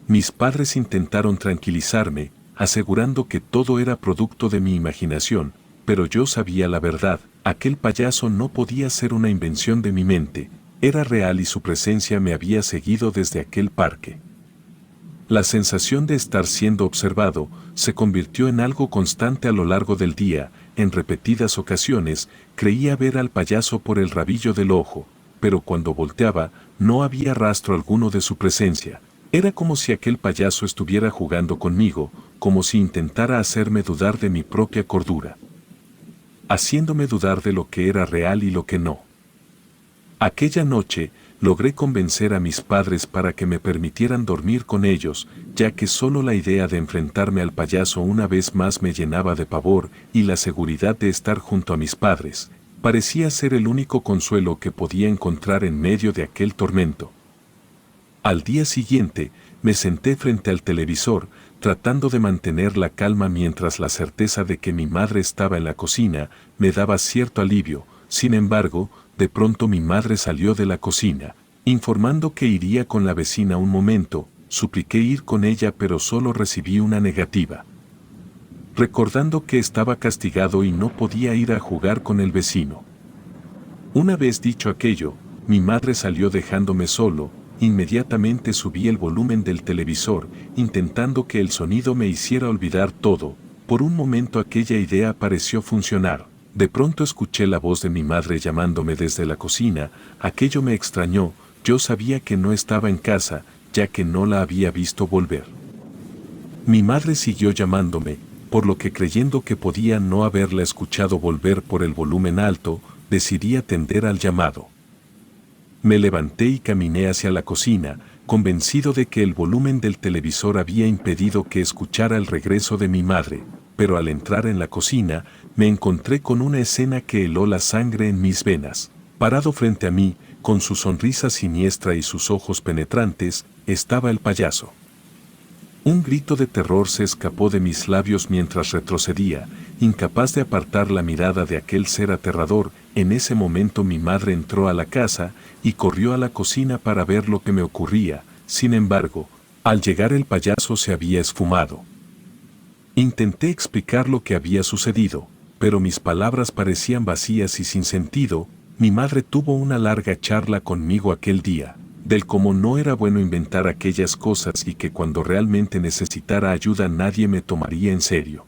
Mis padres intentaron tranquilizarme, asegurando que todo era producto de mi imaginación, pero yo sabía la verdad. Aquel payaso no podía ser una invención de mi mente, era real y su presencia me había seguido desde aquel parque. La sensación de estar siendo observado se convirtió en algo constante a lo largo del día. En repetidas ocasiones creía ver al payaso por el rabillo del ojo, pero cuando volteaba no había rastro alguno de su presencia. Era como si aquel payaso estuviera jugando conmigo, como si intentara hacerme dudar de mi propia cordura, haciéndome dudar de lo que era real y lo que no. Aquella noche, logré convencer a mis padres para que me permitieran dormir con ellos, ya que solo la idea de enfrentarme al payaso una vez más me llenaba de pavor, y la seguridad de estar junto a mis padres parecía ser el único consuelo que podía encontrar en medio de aquel tormento. Al día siguiente, me senté frente al televisor, tratando de mantener la calma mientras la certeza de que mi madre estaba en la cocina me daba cierto alivio. Sin embargo, de pronto mi madre salió de la cocina, informando que iría con la vecina un momento. Supliqué ir con ella, pero solo recibí una negativa. Recordando que estaba castigado y no podía ir a jugar con el vecino. Una vez dicho aquello, mi madre salió dejándome solo. Inmediatamente subí el volumen del televisor, intentando que el sonido me hiciera olvidar todo. Por un momento aquella idea pareció funcionar. De pronto escuché la voz de mi madre llamándome desde la cocina. Aquello me extrañó. Yo sabía que no estaba en casa, ya que no la había visto volver. Mi madre siguió llamándome, por lo que, creyendo que podía no haberla escuchado volver por el volumen alto, decidí atender al llamado. Me levanté y caminé hacia la cocina, convencido de que el volumen del televisor había impedido que escuchara el regreso de mi madre, pero al entrar en la cocina, me encontré con una escena que heló la sangre en mis venas. Parado frente a mí, con su sonrisa siniestra y sus ojos penetrantes, estaba el payaso. Un grito de terror se escapó de mis labios mientras retrocedía, incapaz de apartar la mirada de aquel ser aterrador. En ese momento mi madre entró a la casa y corrió a la cocina para ver lo que me ocurría. Sin embargo, al llegar el payaso se había esfumado. Intenté explicar lo que había sucedido, pero mis palabras parecían vacías y sin sentido. Mi madre tuvo una larga charla conmigo aquel día, del cómo no era bueno inventar aquellas cosas y que cuando realmente necesitara ayuda nadie me tomaría en serio.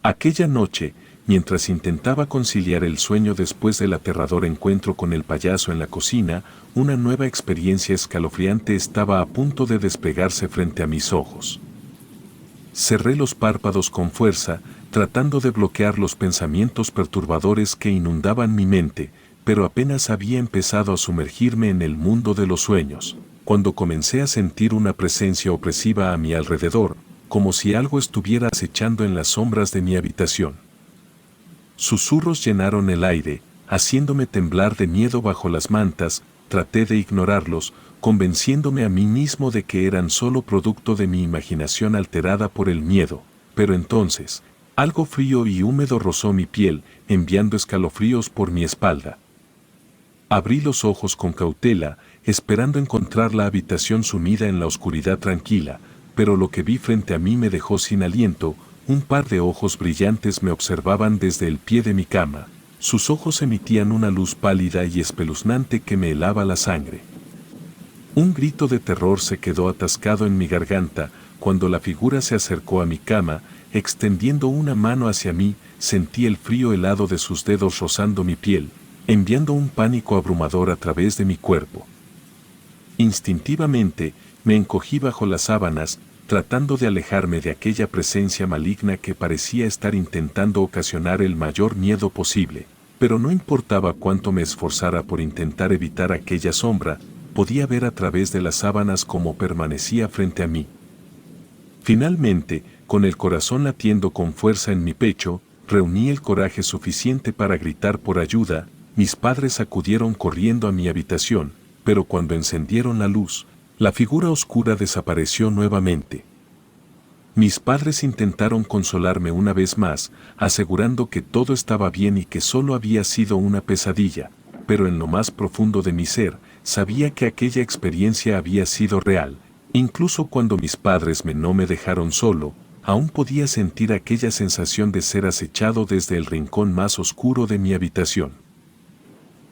Aquella noche, mientras intentaba conciliar el sueño después del aterrador encuentro con el payaso en la cocina, una nueva experiencia escalofriante estaba a punto de desplegarse frente a mis ojos. Cerré los párpados con fuerza, tratando de bloquear los pensamientos perturbadores que inundaban mi mente, pero apenas había empezado a sumergirme en el mundo de los sueños, cuando comencé a sentir una presencia opresiva a mi alrededor, como si algo estuviera acechando en las sombras de mi habitación. Susurros llenaron el aire, haciéndome temblar de miedo bajo las mantas. Traté de ignorarlos, convenciéndome a mí mismo de que eran solo producto de mi imaginación alterada por el miedo, pero entonces, algo frío y húmedo rozó mi piel, enviando escalofríos por mi espalda. Abrí los ojos con cautela, esperando encontrar la habitación sumida en la oscuridad tranquila, pero lo que vi frente a mí me dejó sin aliento. Un par de ojos brillantes me observaban desde el pie de mi cama. Sus ojos emitían una luz pálida y espeluznante que me helaba la sangre. Un grito de terror se quedó atascado en mi garganta cuando la figura se acercó a mi cama, extendiendo una mano hacia mí. Sentí el frío helado de sus dedos rozando mi piel, enviando un pánico abrumador a través de mi cuerpo. Instintivamente, me encogí bajo las sábanas, tratando de alejarme de aquella presencia maligna que parecía estar intentando ocasionar el mayor miedo posible, pero no importaba cuánto me esforzara por intentar evitar aquella sombra, podía ver a través de las sábanas cómo permanecía frente a mí. Finalmente, con el corazón latiendo con fuerza en mi pecho, reuní el coraje suficiente para gritar por ayuda. Mis padres acudieron corriendo a mi habitación, pero cuando encendieron la luz, la figura oscura desapareció nuevamente. Mis padres intentaron consolarme una vez más, asegurando que todo estaba bien y que solo había sido una pesadilla, pero en lo más profundo de mi ser, sabía que aquella experiencia había sido real. Incluso cuando mis padres no me dejaron solo, aún podía sentir aquella sensación de ser acechado desde el rincón más oscuro de mi habitación.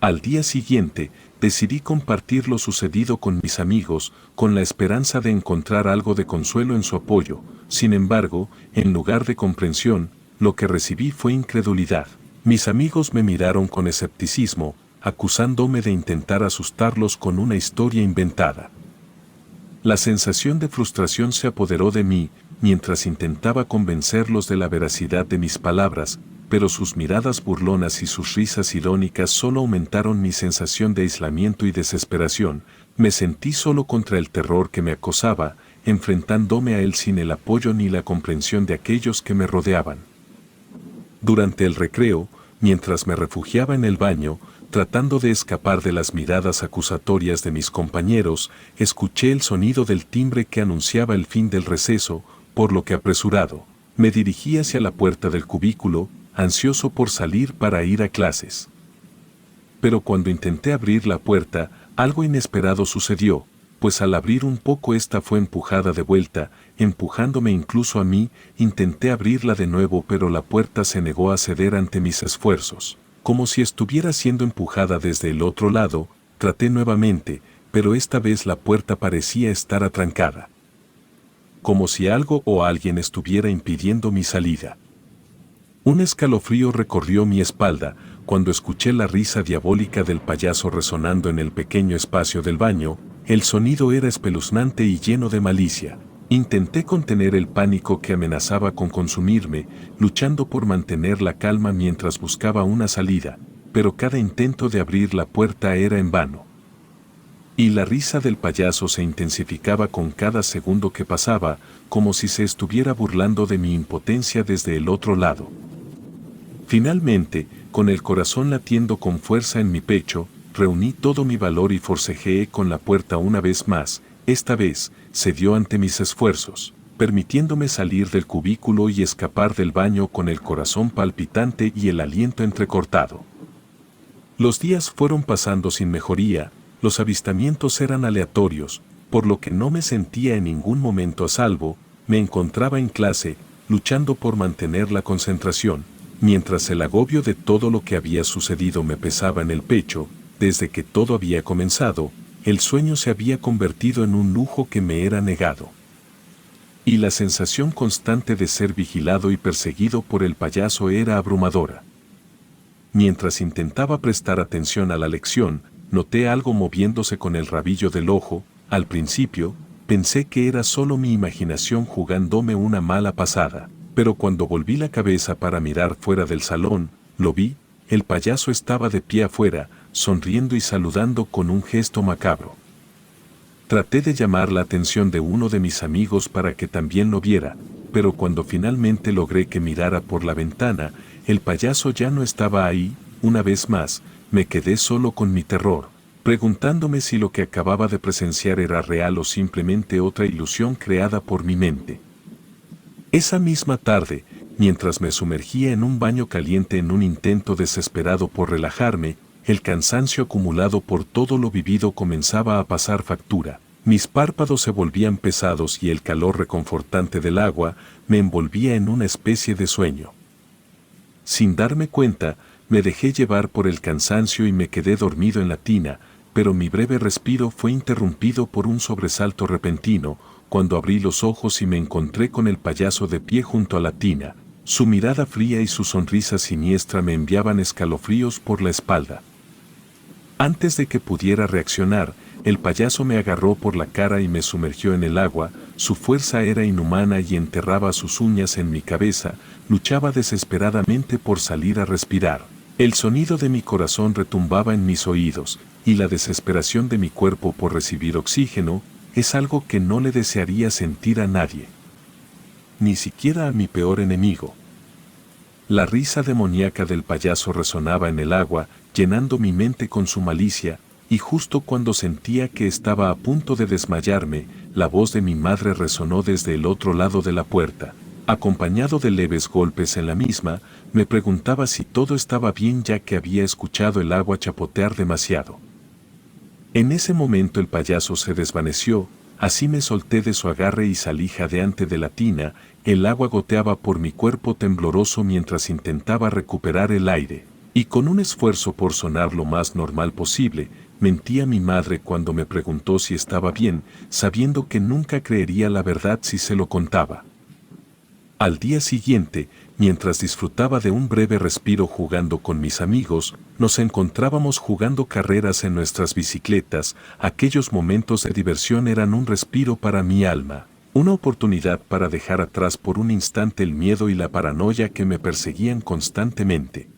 Al día siguiente, decidí compartir lo sucedido con mis amigos, con la esperanza de encontrar algo de consuelo en su apoyo. Sin embargo, en lugar de comprensión, lo que recibí fue incredulidad. Mis amigos me miraron con escepticismo, acusándome de intentar asustarlos con una historia inventada. La sensación de frustración se apoderó de mí, mientras intentaba convencerlos de la veracidad de mis palabras, pero sus miradas burlonas y sus risas irónicas solo aumentaron mi sensación de aislamiento y desesperación. Me sentí solo contra el terror que me acosaba, enfrentándome a él sin el apoyo ni la comprensión de aquellos que me rodeaban. Durante el recreo, mientras me refugiaba en el baño, tratando de escapar de las miradas acusatorias de mis compañeros, escuché el sonido del timbre que anunciaba el fin del receso, por lo que apresurado, me dirigí hacia la puerta del cubículo, ansioso por salir para ir a clases. Pero cuando intenté abrir la puerta, algo inesperado sucedió, pues al abrir un poco esta fue empujada de vuelta, empujándome incluso a mí. Intenté abrirla de nuevo, pero la puerta se negó a ceder ante mis esfuerzos, como si estuviera siendo empujada desde el otro lado. Traté nuevamente, pero esta vez la puerta parecía estar atrancada, como si algo o alguien estuviera impidiendo mi salida. Un escalofrío recorrió mi espalda cuando escuché la risa diabólica del payaso resonando en el pequeño espacio del baño. El sonido era espeluznante y lleno de malicia. Intenté contener el pánico que amenazaba con consumirme, luchando por mantener la calma mientras buscaba una salida, pero cada intento de abrir la puerta era en vano. Y la risa del payaso se intensificaba con cada segundo que pasaba, como si se estuviera burlando de mi impotencia desde el otro lado. Finalmente, con el corazón latiendo con fuerza en mi pecho, reuní todo mi valor y forcejeé con la puerta una vez más. Esta vez, cedió ante mis esfuerzos, permitiéndome salir del cubículo y escapar del baño con el corazón palpitante y el aliento entrecortado. Los días fueron pasando sin mejoría. Los avistamientos eran aleatorios, por lo que no me sentía en ningún momento a salvo. Me encontraba en clase, luchando por mantener la concentración, mientras el agobio de todo lo que había sucedido me pesaba en el pecho. Desde que todo había comenzado, el sueño se había convertido en un lujo que me era negado. Y la sensación constante de ser vigilado y perseguido por el payaso era abrumadora. Mientras intentaba prestar atención a la lección, noté algo moviéndose con el rabillo del ojo. Al principio, pensé que era solo mi imaginación jugándome una mala pasada, pero cuando volví la cabeza para mirar fuera del salón, lo vi. El payaso estaba de pie afuera, sonriendo y saludando con un gesto macabro. Traté de llamar la atención de uno de mis amigos para que también lo viera, pero cuando finalmente logré que mirara por la ventana, el payaso ya no estaba ahí. Una vez más, me quedé solo con mi terror, preguntándome si lo que acababa de presenciar era real o simplemente otra ilusión creada por mi mente. Esa misma tarde, mientras me sumergía en un baño caliente en un intento desesperado por relajarme, el cansancio acumulado por todo lo vivido comenzaba a pasar factura. Mis párpados se volvían pesados y el calor reconfortante del agua me envolvía en una especie de sueño. Sin darme cuenta, me dejé llevar por el cansancio y me quedé dormido en la tina, pero mi breve respiro fue interrumpido por un sobresalto repentino, cuando abrí los ojos y me encontré con el payaso de pie junto a la tina. Su mirada fría y su sonrisa siniestra me enviaban escalofríos por la espalda. Antes de que pudiera reaccionar, el payaso me agarró por la cara y me sumergió en el agua. Su fuerza era inhumana y enterraba sus uñas en mi cabeza. Luchaba desesperadamente por salir a respirar. El sonido de mi corazón retumbaba en mis oídos, y la desesperación de mi cuerpo por recibir oxígeno es algo que no le desearía sentir a nadie, ni siquiera a mi peor enemigo. La risa demoníaca del payaso resonaba en el agua, llenando mi mente con su malicia, y justo cuando sentía que estaba a punto de desmayarme, la voz de mi madre resonó desde el otro lado de la puerta. Acompañado de leves golpes en la misma, me preguntaba si todo estaba bien ya que había escuchado el agua chapotear demasiado. En ese momento el payaso se desvaneció, así me solté de su agarre y salí jadeante de la tina. El agua goteaba por mi cuerpo tembloroso mientras intentaba recuperar el aire, y con un esfuerzo por sonar lo más normal posible, mentí a mi madre cuando me preguntó si estaba bien, sabiendo que nunca creería la verdad si se lo contaba. Al día siguiente, mientras disfrutaba de un breve respiro jugando con mis amigos, nos encontrábamos jugando carreras en nuestras bicicletas. Aquellos momentos de diversión eran un respiro para mi alma, una oportunidad para dejar atrás por un instante el miedo y la paranoia que me perseguían constantemente.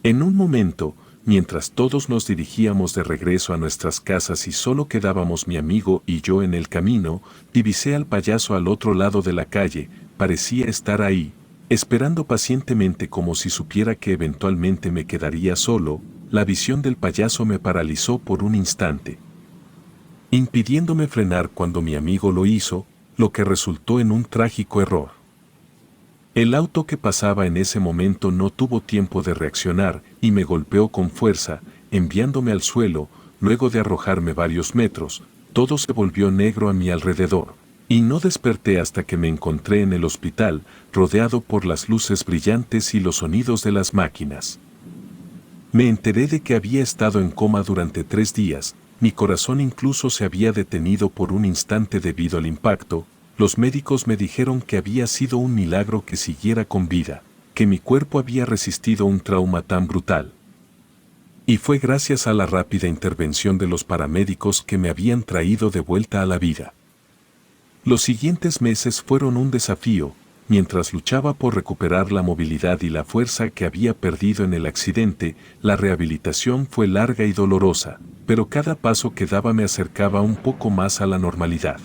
En un momento, mientras todos nos dirigíamos de regreso a nuestras casas y solo quedábamos mi amigo y yo en el camino, divisé al payaso al otro lado de la calle. Parecía estar ahí, esperando pacientemente como si supiera que eventualmente me quedaría solo. La visión del payaso me paralizó por un instante, impidiéndome frenar cuando mi amigo lo hizo, lo que resultó en un trágico error. El auto que pasaba en ese momento no tuvo tiempo de reaccionar y me golpeó con fuerza, enviándome al suelo. Luego de arrojarme varios metros, todo se volvió negro a mi alrededor. Y no desperté hasta que me encontré en el hospital, rodeado por las luces brillantes y los sonidos de las máquinas. Me enteré de que había estado en coma durante 3 días, mi corazón incluso se había detenido por un instante debido al impacto. Los médicos me dijeron que había sido un milagro que siguiera con vida, que mi cuerpo había resistido un trauma tan brutal. Y fue gracias a la rápida intervención de los paramédicos que me habían traído de vuelta a la vida. Los siguientes meses fueron un desafío. Mientras luchaba por recuperar la movilidad y la fuerza que había perdido en el accidente, la rehabilitación fue larga y dolorosa, pero cada paso que daba me acercaba un poco más a la normalidad.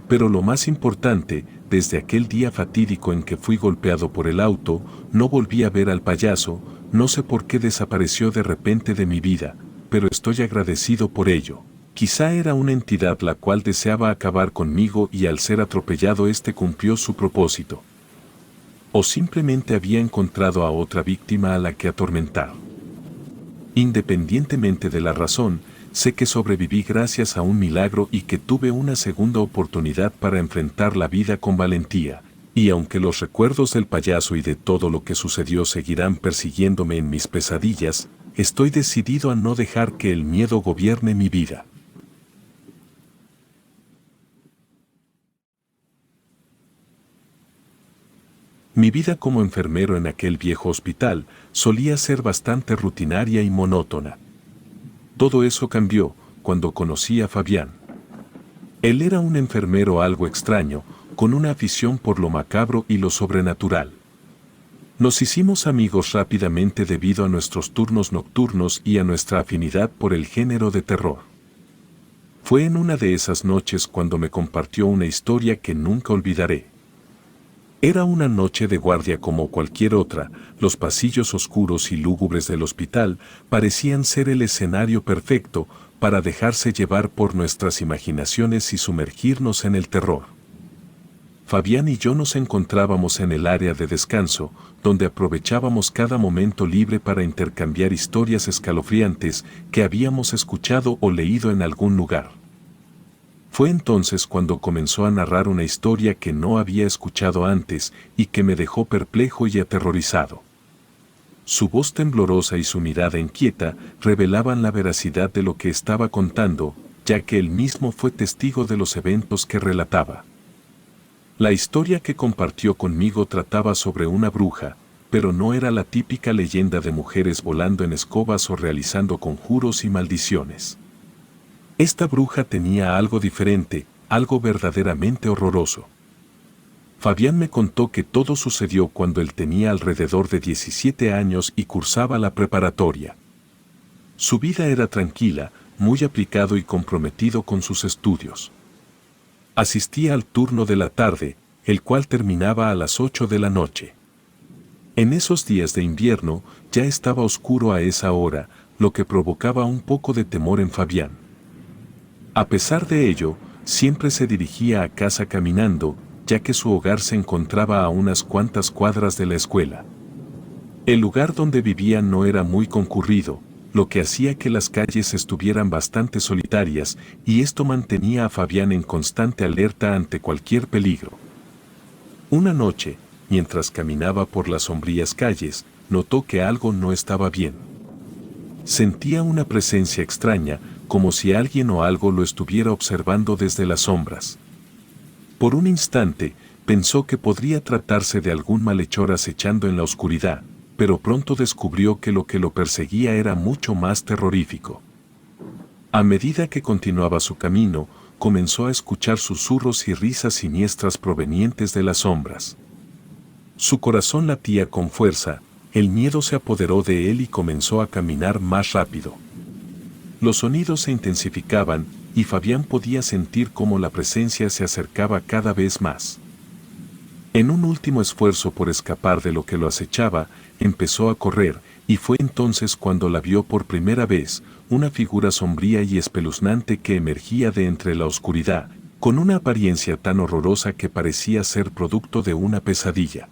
Pero lo más importante, desde aquel día fatídico en que fui golpeado por el auto, no volví a ver al payaso. No sé por qué desapareció de repente de mi vida, pero estoy agradecido por ello. Quizá era una entidad la cual deseaba acabar conmigo y al ser atropellado cumplió su propósito. O simplemente había encontrado a otra víctima a la que atormentar. Independientemente de la razón, sé que sobreviví gracias a un milagro y que tuve una segunda oportunidad para enfrentar la vida con valentía. Y aunque los recuerdos del payaso y de todo lo que sucedió seguirán persiguiéndome en mis pesadillas, estoy decidido a no dejar que el miedo gobierne mi vida. Mi vida como enfermero en aquel viejo hospital solía ser bastante rutinaria y monótona. Todo eso cambió cuando conocí a Fabián. Él era un enfermero algo extraño, con una afición por lo macabro y lo sobrenatural. Nos hicimos amigos rápidamente debido a nuestros turnos nocturnos y a nuestra afinidad por el género de terror. Fue en una de esas noches cuando me compartió una historia que nunca olvidaré. Era una noche de guardia como cualquier otra, los pasillos oscuros y lúgubres del hospital parecían ser el escenario perfecto para dejarse llevar por nuestras imaginaciones y sumergirnos en el terror. Fabián y yo nos encontrábamos en el área de descanso, donde aprovechábamos cada momento libre para intercambiar historias escalofriantes que habíamos escuchado o leído en algún lugar. Fue entonces cuando comenzó a narrar una historia que no había escuchado antes y que me dejó perplejo y aterrorizado. Su voz temblorosa y su mirada inquieta revelaban la veracidad de lo que estaba contando, ya que él mismo fue testigo de los eventos que relataba. La historia que compartió conmigo trataba sobre una bruja, pero no era la típica leyenda de mujeres volando en escobas o realizando conjuros y maldiciones. Esta bruja tenía algo diferente, algo verdaderamente horroroso. Fabián me contó que todo sucedió cuando él tenía alrededor de 17 años y cursaba la preparatoria. Su vida era tranquila, muy aplicado y comprometido con sus estudios. Asistía al turno de la tarde, el cual terminaba a las 8 de la noche. En esos días de invierno ya estaba oscuro a esa hora, lo que provocaba un poco de temor en Fabián. A pesar de ello, siempre se dirigía a casa caminando, ya que su hogar se encontraba a unas cuantas cuadras de la escuela. El lugar donde vivía no era muy concurrido, lo que hacía que las calles estuvieran bastante solitarias, y esto mantenía a Fabián en constante alerta ante cualquier peligro. Una noche, mientras caminaba por las sombrías calles, notó que algo no estaba bien. Sentía una presencia extraña, como si alguien o algo lo estuviera observando desde las sombras. Por un instante, pensó que podría tratarse de algún malhechor acechando en la oscuridad, pero pronto descubrió que lo perseguía era mucho más terrorífico. A medida que continuaba su camino, comenzó a escuchar susurros y risas siniestras provenientes de las sombras. Su corazón latía con fuerza, el miedo se apoderó de él y comenzó a caminar más rápido. Los sonidos se intensificaban, y Fabián podía sentir cómo la presencia se acercaba cada vez más. En un último esfuerzo por escapar de lo que lo acechaba, empezó a correr, y fue entonces cuando la vio por primera vez, una figura sombría y espeluznante que emergía de entre la oscuridad, con una apariencia tan horrorosa que parecía ser producto de una pesadilla.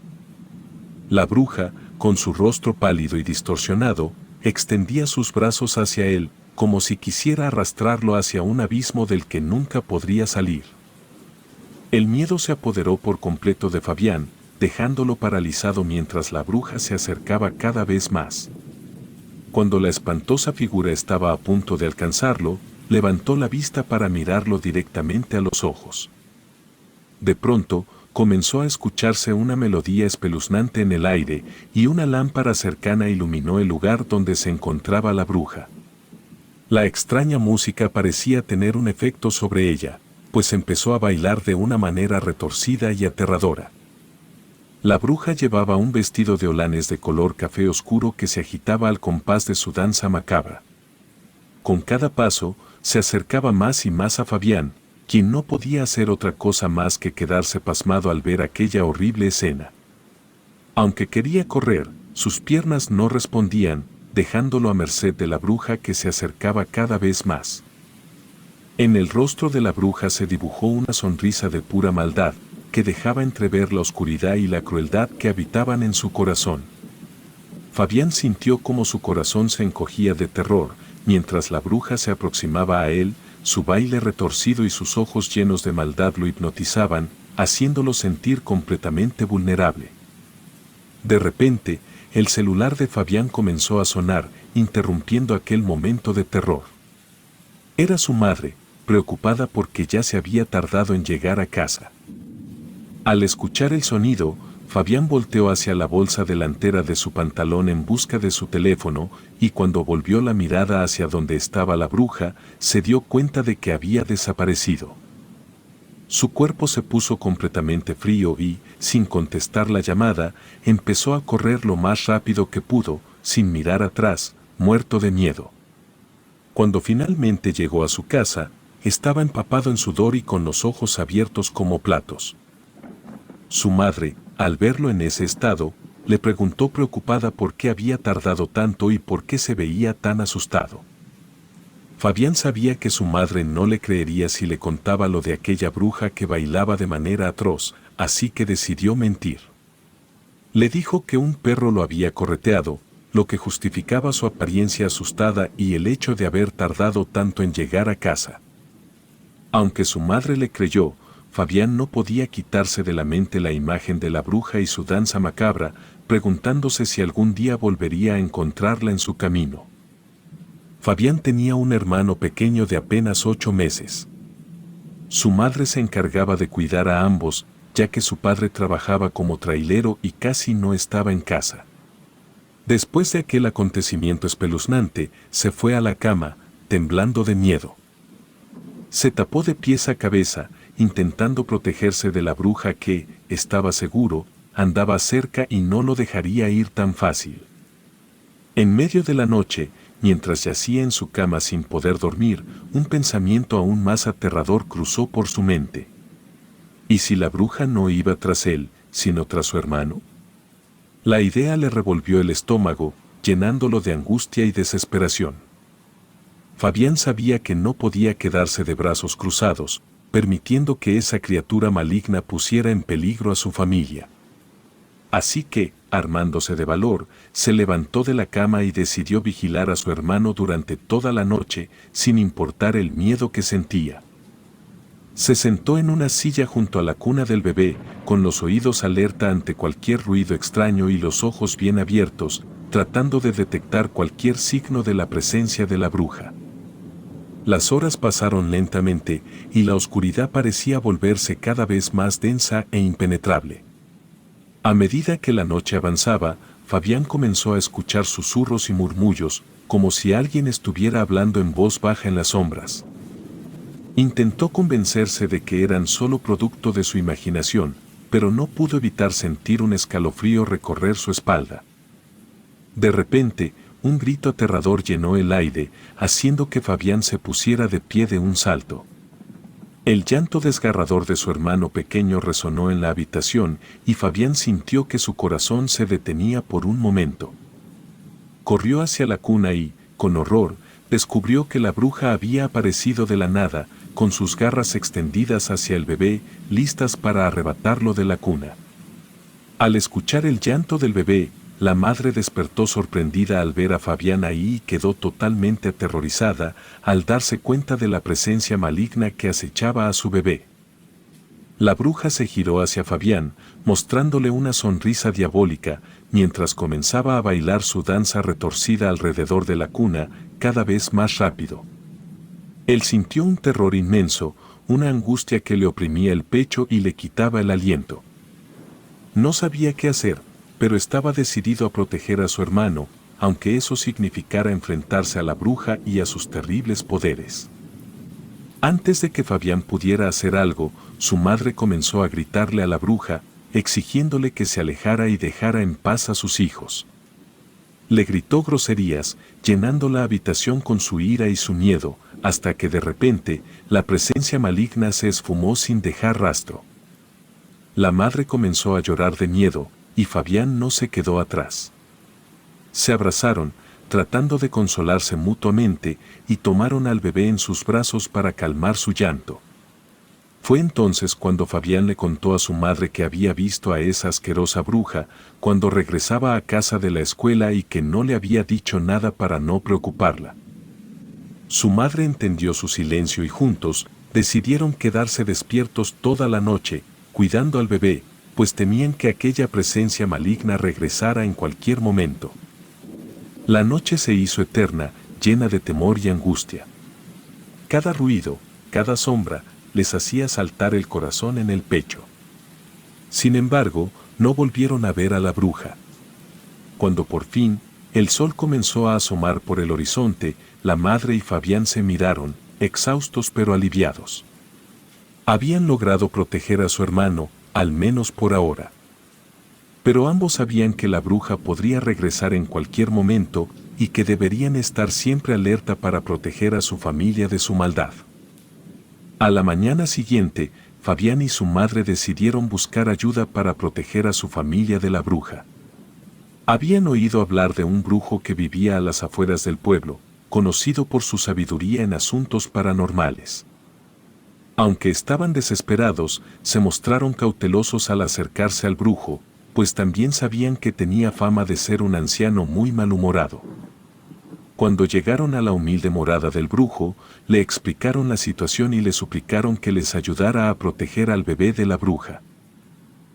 La bruja, con su rostro pálido y distorsionado, extendía sus brazos hacia él, como si quisiera arrastrarlo hacia un abismo del que nunca podría salir. El miedo se apoderó por completo de Fabián, dejándolo paralizado mientras la bruja se acercaba cada vez más. Cuando la espantosa figura estaba a punto de alcanzarlo, levantó la vista para mirarlo directamente a los ojos. De pronto, comenzó a escucharse una melodía espeluznante en el aire, y una lámpara cercana iluminó el lugar donde se encontraba la bruja. La extraña música parecía tener un efecto sobre ella, pues empezó a bailar de una manera retorcida y aterradora. La bruja llevaba un vestido de holanes de color café oscuro que se agitaba al compás de su danza macabra. Con cada paso, se acercaba más y más a Fabián, quien no podía hacer otra cosa más que quedarse pasmado al ver aquella horrible escena. Aunque quería correr, sus piernas no respondían, dejándolo a merced de la bruja que se acercaba cada vez más. En el rostro de la bruja se dibujó una sonrisa de pura maldad, que dejaba entrever la oscuridad y la crueldad que habitaban en su corazón. Fabián sintió como su corazón se encogía de terror, mientras la bruja se aproximaba a él, su baile retorcido y sus ojos llenos de maldad lo hipnotizaban, haciéndolo sentir completamente vulnerable. De repente, el celular de Fabián comenzó a sonar, interrumpiendo aquel momento de terror. Era su madre, preocupada porque ya se había tardado en llegar a casa. Al escuchar el sonido, Fabián volteó hacia la bolsa delantera de su pantalón en busca de su teléfono, y cuando volvió la mirada hacia donde estaba la bruja, se dio cuenta de que había desaparecido. Su cuerpo se puso completamente frío y, sin contestar la llamada, empezó a correr lo más rápido que pudo, sin mirar atrás, muerto de miedo. Cuando finalmente llegó a su casa, estaba empapado en sudor y con los ojos abiertos como platos. Su madre, al verlo en ese estado, le preguntó preocupada por qué había tardado tanto y por qué se veía tan asustado. Fabián sabía que su madre no le creería si le contaba lo de aquella bruja que bailaba de manera atroz, así que decidió mentir. Le dijo que un perro lo había correteado, lo que justificaba su apariencia asustada y el hecho de haber tardado tanto en llegar a casa. Aunque su madre le creyó, Fabián no podía quitarse de la mente la imagen de la bruja y su danza macabra, preguntándose si algún día volvería a encontrarla en su camino. Fabián tenía un hermano pequeño de apenas 8 meses. Su madre se encargaba de cuidar a ambos, ya que su padre trabajaba como trailero y casi no estaba en casa. Después de aquel acontecimiento espeluznante, se fue a la cama, temblando de miedo. Se tapó de pies a cabeza, intentando protegerse de la bruja que, estaba seguro, andaba cerca y no lo dejaría ir tan fácil. En medio de la noche, mientras yacía en su cama sin poder dormir, un pensamiento aún más aterrador cruzó por su mente. ¿Y si la bruja no iba tras él, sino tras su hermano? La idea le revolvió el estómago, llenándolo de angustia y desesperación. Fabián sabía que no podía quedarse de brazos cruzados, permitiendo que esa criatura maligna pusiera en peligro a su familia. Así que, armándose de valor, se levantó de la cama y decidió vigilar a su hermano durante toda la noche, sin importar el miedo que sentía. Se sentó en una silla junto a la cuna del bebé, con los oídos alerta ante cualquier ruido extraño y los ojos bien abiertos, tratando de detectar cualquier signo de la presencia de la bruja. Las horas pasaron lentamente, y la oscuridad parecía volverse cada vez más densa e impenetrable. A medida que la noche avanzaba, Fabián comenzó a escuchar susurros y murmullos, como si alguien estuviera hablando en voz baja en las sombras. Intentó convencerse de que eran solo producto de su imaginación, pero no pudo evitar sentir un escalofrío recorrer su espalda. De repente, un grito aterrador llenó el aire, haciendo que Fabián se pusiera de pie de un salto. El llanto desgarrador de su hermano pequeño resonó en la habitación y Fabián sintió que su corazón se detenía por un momento. Corrió hacia la cuna y, con horror, descubrió que la bruja había aparecido de la nada, con sus garras extendidas hacia el bebé, listas para arrebatarlo de la cuna. Al escuchar el llanto del bebé, la madre despertó sorprendida al ver a Fabián ahí y quedó totalmente aterrorizada al darse cuenta de la presencia maligna que acechaba a su bebé. La bruja se giró hacia Fabián, mostrándole una sonrisa diabólica, mientras comenzaba a bailar su danza retorcida alrededor de la cuna, cada vez más rápido. Él sintió un terror inmenso, una angustia que le oprimía el pecho y le quitaba el aliento. No sabía qué hacer, pero estaba decidido a proteger a su hermano, aunque eso significara enfrentarse a la bruja y a sus terribles poderes. Antes de que Fabián pudiera hacer algo, su madre comenzó a gritarle a la bruja, exigiéndole que se alejara y dejara en paz a sus hijos. Le gritó groserías, llenando la habitación con su ira y su miedo, hasta que de repente, la presencia maligna se esfumó sin dejar rastro. La madre comenzó a llorar de miedo, y Fabián no se quedó atrás. Se abrazaron, tratando de consolarse mutuamente, y tomaron al bebé en sus brazos para calmar su llanto. Fue entonces cuando Fabián le contó a su madre que había visto a esa asquerosa bruja cuando regresaba a casa de la escuela y que no le había dicho nada para no preocuparla. Su madre entendió su silencio y juntos decidieron quedarse despiertos toda la noche, cuidando al bebé, pues temían que aquella presencia maligna regresara en cualquier momento. La noche se hizo eterna, llena de temor y angustia. Cada ruido, cada sombra, les hacía saltar el corazón en el pecho. Sin embargo, no volvieron a ver a la bruja. Cuando por fin, el sol comenzó a asomar por el horizonte, la madre y Fabián se miraron, exhaustos pero aliviados. Habían logrado proteger a su hermano, al menos por ahora. Pero ambos sabían que la bruja podría regresar en cualquier momento y que deberían estar siempre alerta para proteger a su familia de su maldad. A la mañana siguiente, Fabián y su madre decidieron buscar ayuda para proteger a su familia de la bruja. Habían oído hablar de un brujo que vivía a las afueras del pueblo, conocido por su sabiduría en asuntos paranormales. Aunque estaban desesperados, se mostraron cautelosos al acercarse al brujo, pues también sabían que tenía fama de ser un anciano muy malhumorado. Cuando llegaron a la humilde morada del brujo, le explicaron la situación y le suplicaron que les ayudara a proteger al bebé de la bruja.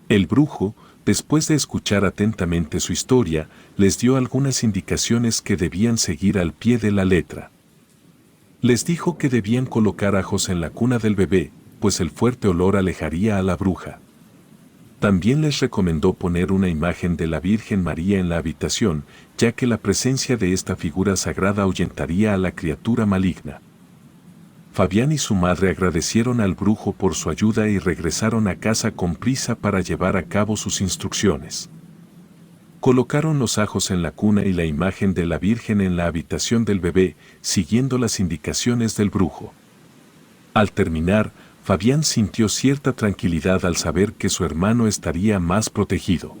El brujo, después de escuchar atentamente su historia, les dio algunas indicaciones que debían seguir al pie de la letra. Les dijo que debían colocar ajos en la cuna del bebé, pues el fuerte olor alejaría a la bruja. También les recomendó poner una imagen de la Virgen María en la habitación, ya que la presencia de esta figura sagrada ahuyentaría a la criatura maligna. Fabián y su madre agradecieron al brujo por su ayuda y regresaron a casa con prisa para llevar a cabo sus instrucciones. Colocaron los ajos en la cuna y la imagen de la Virgen en la habitación del bebé, siguiendo las indicaciones del brujo. Al terminar, Fabián sintió cierta tranquilidad al saber que su hermano estaría más protegido.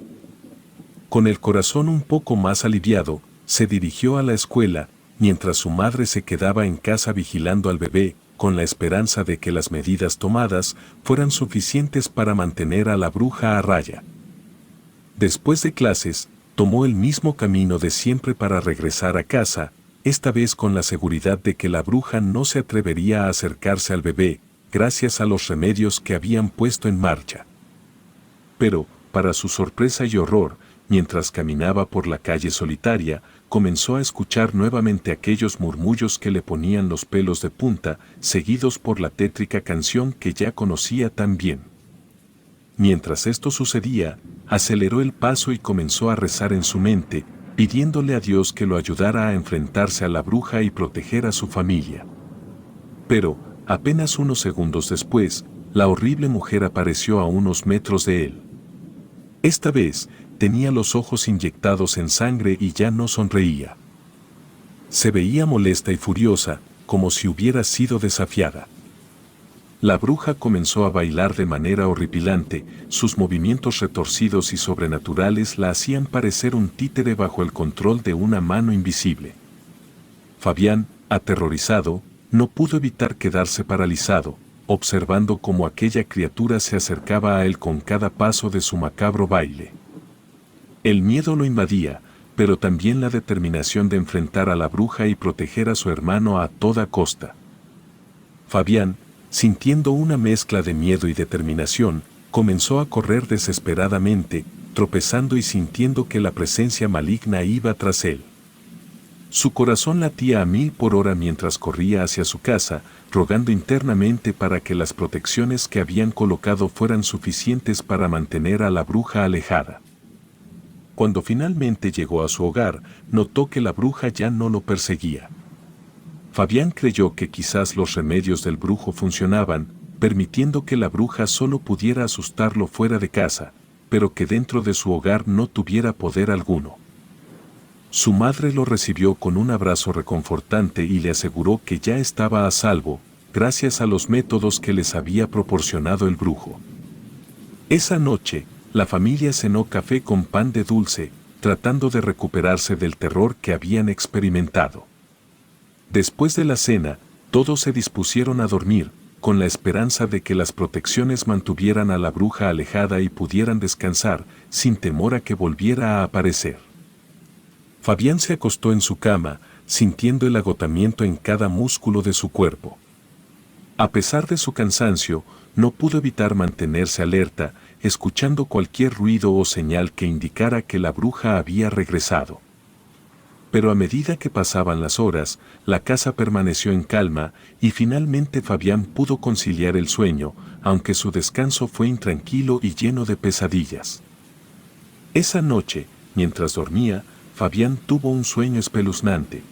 Con el corazón un poco más aliviado, se dirigió a la escuela, mientras su madre se quedaba en casa vigilando al bebé, con la esperanza de que las medidas tomadas fueran suficientes para mantener a la bruja a raya. Después de clases, tomó el mismo camino de siempre para regresar a casa, esta vez con la seguridad de que la bruja no se atrevería a acercarse al bebé, gracias a los remedios que habían puesto en marcha. Pero, para su sorpresa y horror, mientras caminaba por la calle solitaria, comenzó a escuchar nuevamente aquellos murmullos que le ponían los pelos de punta, seguidos por la tétrica canción que ya conocía tan bien. Mientras esto sucedía, aceleró el paso y comenzó a rezar en su mente, pidiéndole a Dios que lo ayudara a enfrentarse a la bruja y proteger a su familia. Pero, apenas unos segundos después, la horrible mujer apareció a unos metros de él. Esta vez, tenía los ojos inyectados en sangre y ya no sonreía. Se veía molesta y furiosa, como si hubiera sido desafiada. La bruja comenzó a bailar de manera horripilante, sus movimientos retorcidos y sobrenaturales la hacían parecer un títere bajo el control de una mano invisible. Fabián, aterrorizado, no pudo evitar quedarse paralizado, observando cómo aquella criatura se acercaba a él con cada paso de su macabro baile. El miedo lo invadía, pero también la determinación de enfrentar a la bruja y proteger a su hermano a toda costa. Fabián, sintiendo una mezcla de miedo y determinación, comenzó a correr desesperadamente, tropezando y sintiendo que la presencia maligna iba tras él. Su corazón latía a 1000 por hora mientras corría hacia su casa, rogando internamente para que las protecciones que habían colocado fueran suficientes para mantener a la bruja alejada. Cuando finalmente llegó a su hogar, notó que la bruja ya no lo perseguía. Fabián creyó que quizás los remedios del brujo funcionaban, permitiendo que la bruja solo pudiera asustarlo fuera de casa, pero que dentro de su hogar no tuviera poder alguno. Su madre lo recibió con un abrazo reconfortante y le aseguró que ya estaba a salvo, gracias a los métodos que les había proporcionado el brujo. Esa noche, la familia cenó café con pan de dulce, tratando de recuperarse del terror que habían experimentado. Después de la cena, todos se dispusieron a dormir, con la esperanza de que las protecciones mantuvieran a la bruja alejada y pudieran descansar, sin temor a que volviera a aparecer. Fabián se acostó en su cama, sintiendo el agotamiento en cada músculo de su cuerpo. A pesar de su cansancio, no pudo evitar mantenerse alerta, escuchando cualquier ruido o señal que indicara que la bruja había regresado. Pero a medida que pasaban las horas, la casa permaneció en calma y finalmente Fabián pudo conciliar el sueño, aunque su descanso fue intranquilo y lleno de pesadillas. Esa noche, mientras dormía, Fabián tuvo un sueño espeluznante.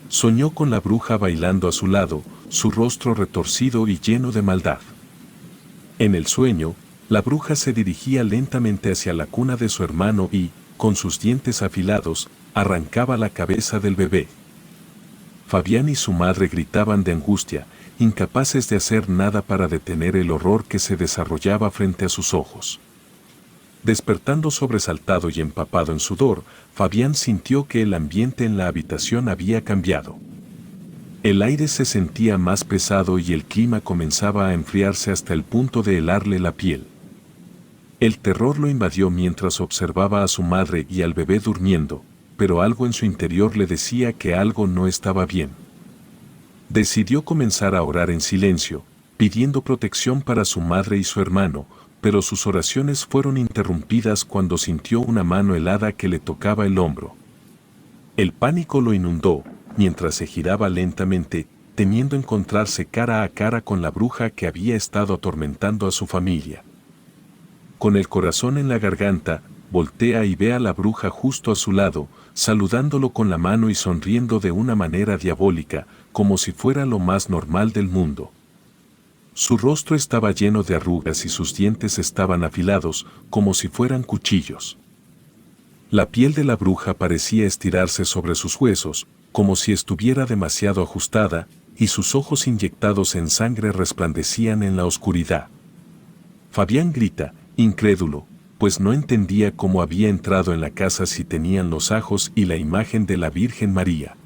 Soñó con la bruja bailando a su lado, su rostro retorcido y lleno de maldad. En el sueño, la bruja se dirigía lentamente hacia la cuna de su hermano y, con sus dientes afilados, arrancaba la cabeza del bebé. Fabián y su madre gritaban de angustia, incapaces de hacer nada para detener el horror que se desarrollaba frente a sus ojos. Despertando sobresaltado y empapado en sudor, Fabián sintió que el ambiente en la habitación había cambiado. El aire se sentía más pesado y el clima comenzaba a enfriarse hasta el punto de helarle la piel. El terror lo invadió mientras observaba a su madre y al bebé durmiendo, pero algo en su interior le decía que algo no estaba bien. Decidió comenzar a orar en silencio, pidiendo protección para su madre y su hermano, pero sus oraciones fueron interrumpidas cuando sintió una mano helada que le tocaba el hombro. El pánico lo inundó, mientras se giraba lentamente, temiendo encontrarse cara a cara con la bruja que había estado atormentando a su familia. Con el corazón en la garganta, voltea y ve a la bruja justo a su lado, saludándolo con la mano y sonriendo de una manera diabólica, como si fuera lo más normal del mundo. Su rostro estaba lleno de arrugas y sus dientes estaban afilados, como si fueran cuchillos. La piel de la bruja parecía estirarse sobre sus huesos, como si estuviera demasiado ajustada, y sus ojos inyectados en sangre resplandecían en la oscuridad. Fabián grita, incrédulo, pues no entendía cómo había entrado en la casa si tenían los ajos y la imagen de la Virgen María.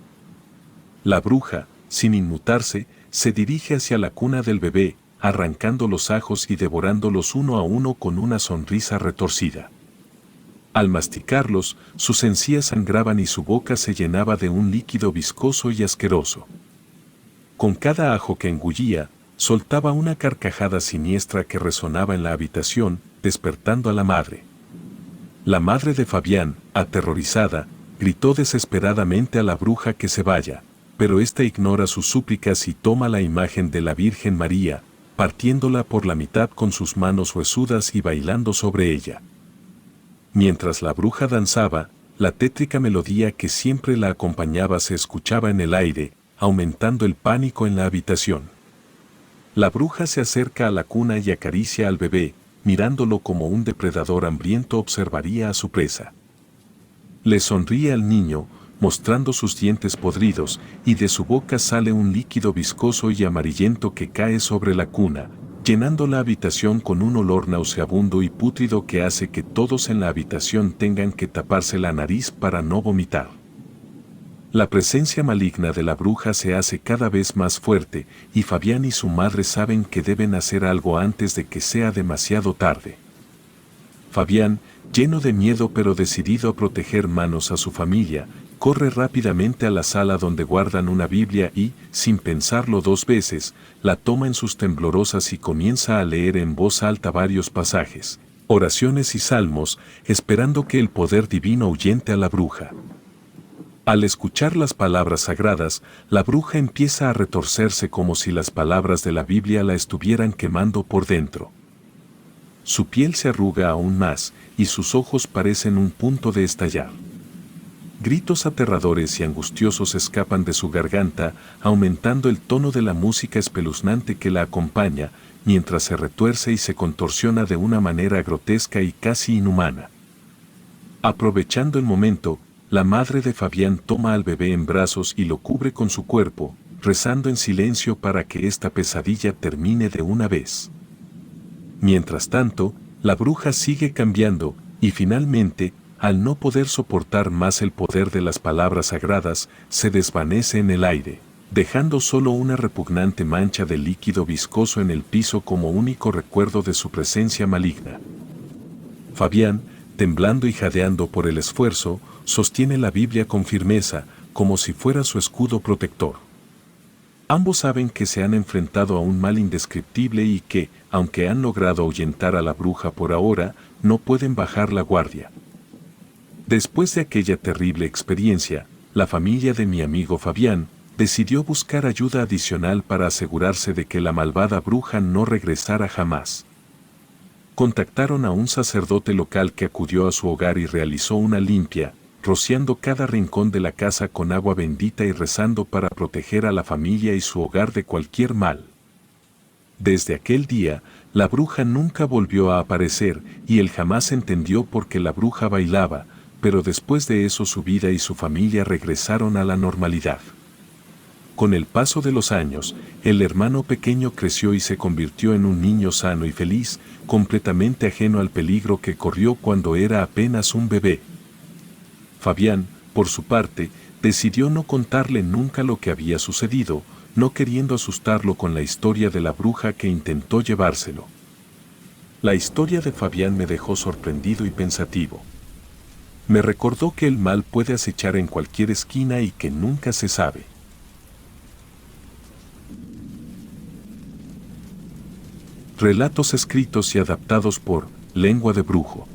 La bruja, sin inmutarse, se dirige hacia la cuna del bebé, arrancando los ajos y devorándolos uno a uno con una sonrisa retorcida. Al masticarlos, sus encías sangraban y su boca se llenaba de un líquido viscoso y asqueroso. Con cada ajo que engullía, soltaba una carcajada siniestra que resonaba en la habitación, despertando a la madre. La madre de Fabián, aterrorizada, gritó desesperadamente a la bruja que se vaya, pero ésta ignora sus súplicas y toma la imagen de la Virgen María, partiéndola por la mitad con sus manos huesudas y bailando sobre ella. Mientras la bruja danzaba, la tétrica melodía que siempre la acompañaba se escuchaba en el aire, aumentando el pánico en la habitación. La bruja se acerca a la cuna y acaricia al bebé, mirándolo como un depredador hambriento observaría a su presa. Le sonríe al niño, mostrando sus dientes podridos, y de su boca sale un líquido viscoso y amarillento que cae sobre la cuna, llenando la habitación con un olor nauseabundo y pútrido que hace que todos en la habitación tengan que taparse la nariz para no vomitar. La presencia maligna de la bruja se hace cada vez más fuerte, y Fabián y su madre saben que deben hacer algo antes de que sea demasiado tarde. Fabián, lleno de miedo pero decidido a proteger manos a su familia, corre rápidamente a la sala donde guardan una Biblia y, sin pensarlo dos veces, la toma en sus temblorosas y comienza a leer en voz alta varios pasajes, oraciones y salmos, esperando que el poder divino ahuyente a la bruja. Al escuchar las palabras sagradas, la bruja empieza a retorcerse como si las palabras de la Biblia la estuvieran quemando por dentro. Su piel se arruga aún más, y sus ojos parecen un punto de estallar. Gritos aterradores y angustiosos escapan de su garganta, aumentando el tono de la música espeluznante que la acompaña, mientras se retuerce y se contorsiona de una manera grotesca y casi inhumana. Aprovechando el momento, la madre de Fabián toma al bebé en brazos y lo cubre con su cuerpo, rezando en silencio para que esta pesadilla termine de una vez. Mientras tanto, la bruja sigue cambiando, y finalmente, al no poder soportar más el poder de las palabras sagradas, se desvanece en el aire, dejando solo una repugnante mancha de líquido viscoso en el piso como único recuerdo de su presencia maligna. Fabián, temblando y jadeando por el esfuerzo, sostiene la Biblia con firmeza, como si fuera su escudo protector. Ambos saben que se han enfrentado a un mal indescriptible y que, aunque han logrado ahuyentar a la bruja por ahora, no pueden bajar la guardia. Después de aquella terrible experiencia, la familia de mi amigo Fabián decidió buscar ayuda adicional para asegurarse de que la malvada bruja no regresara jamás. Contactaron a un sacerdote local que acudió a su hogar y realizó una limpia, rociando cada rincón de la casa con agua bendita y rezando para proteger a la familia y su hogar de cualquier mal. Desde aquel día, la bruja nunca volvió a aparecer y él jamás entendió por qué la bruja bailaba, pero después de eso su vida y su familia regresaron a la normalidad. Con el paso de los años, el hermano pequeño creció y se convirtió en un niño sano y feliz, completamente ajeno al peligro que corrió cuando era apenas un bebé. Fabián, por su parte, decidió no contarle nunca lo que había sucedido, no queriendo asustarlo con la historia de la bruja que intentó llevárselo. La historia de Fabián me dejó sorprendido y pensativo. Me recordó que el mal puede acechar en cualquier esquina y que nunca se sabe. Relatos escritos y adaptados por Lengua de Brujo.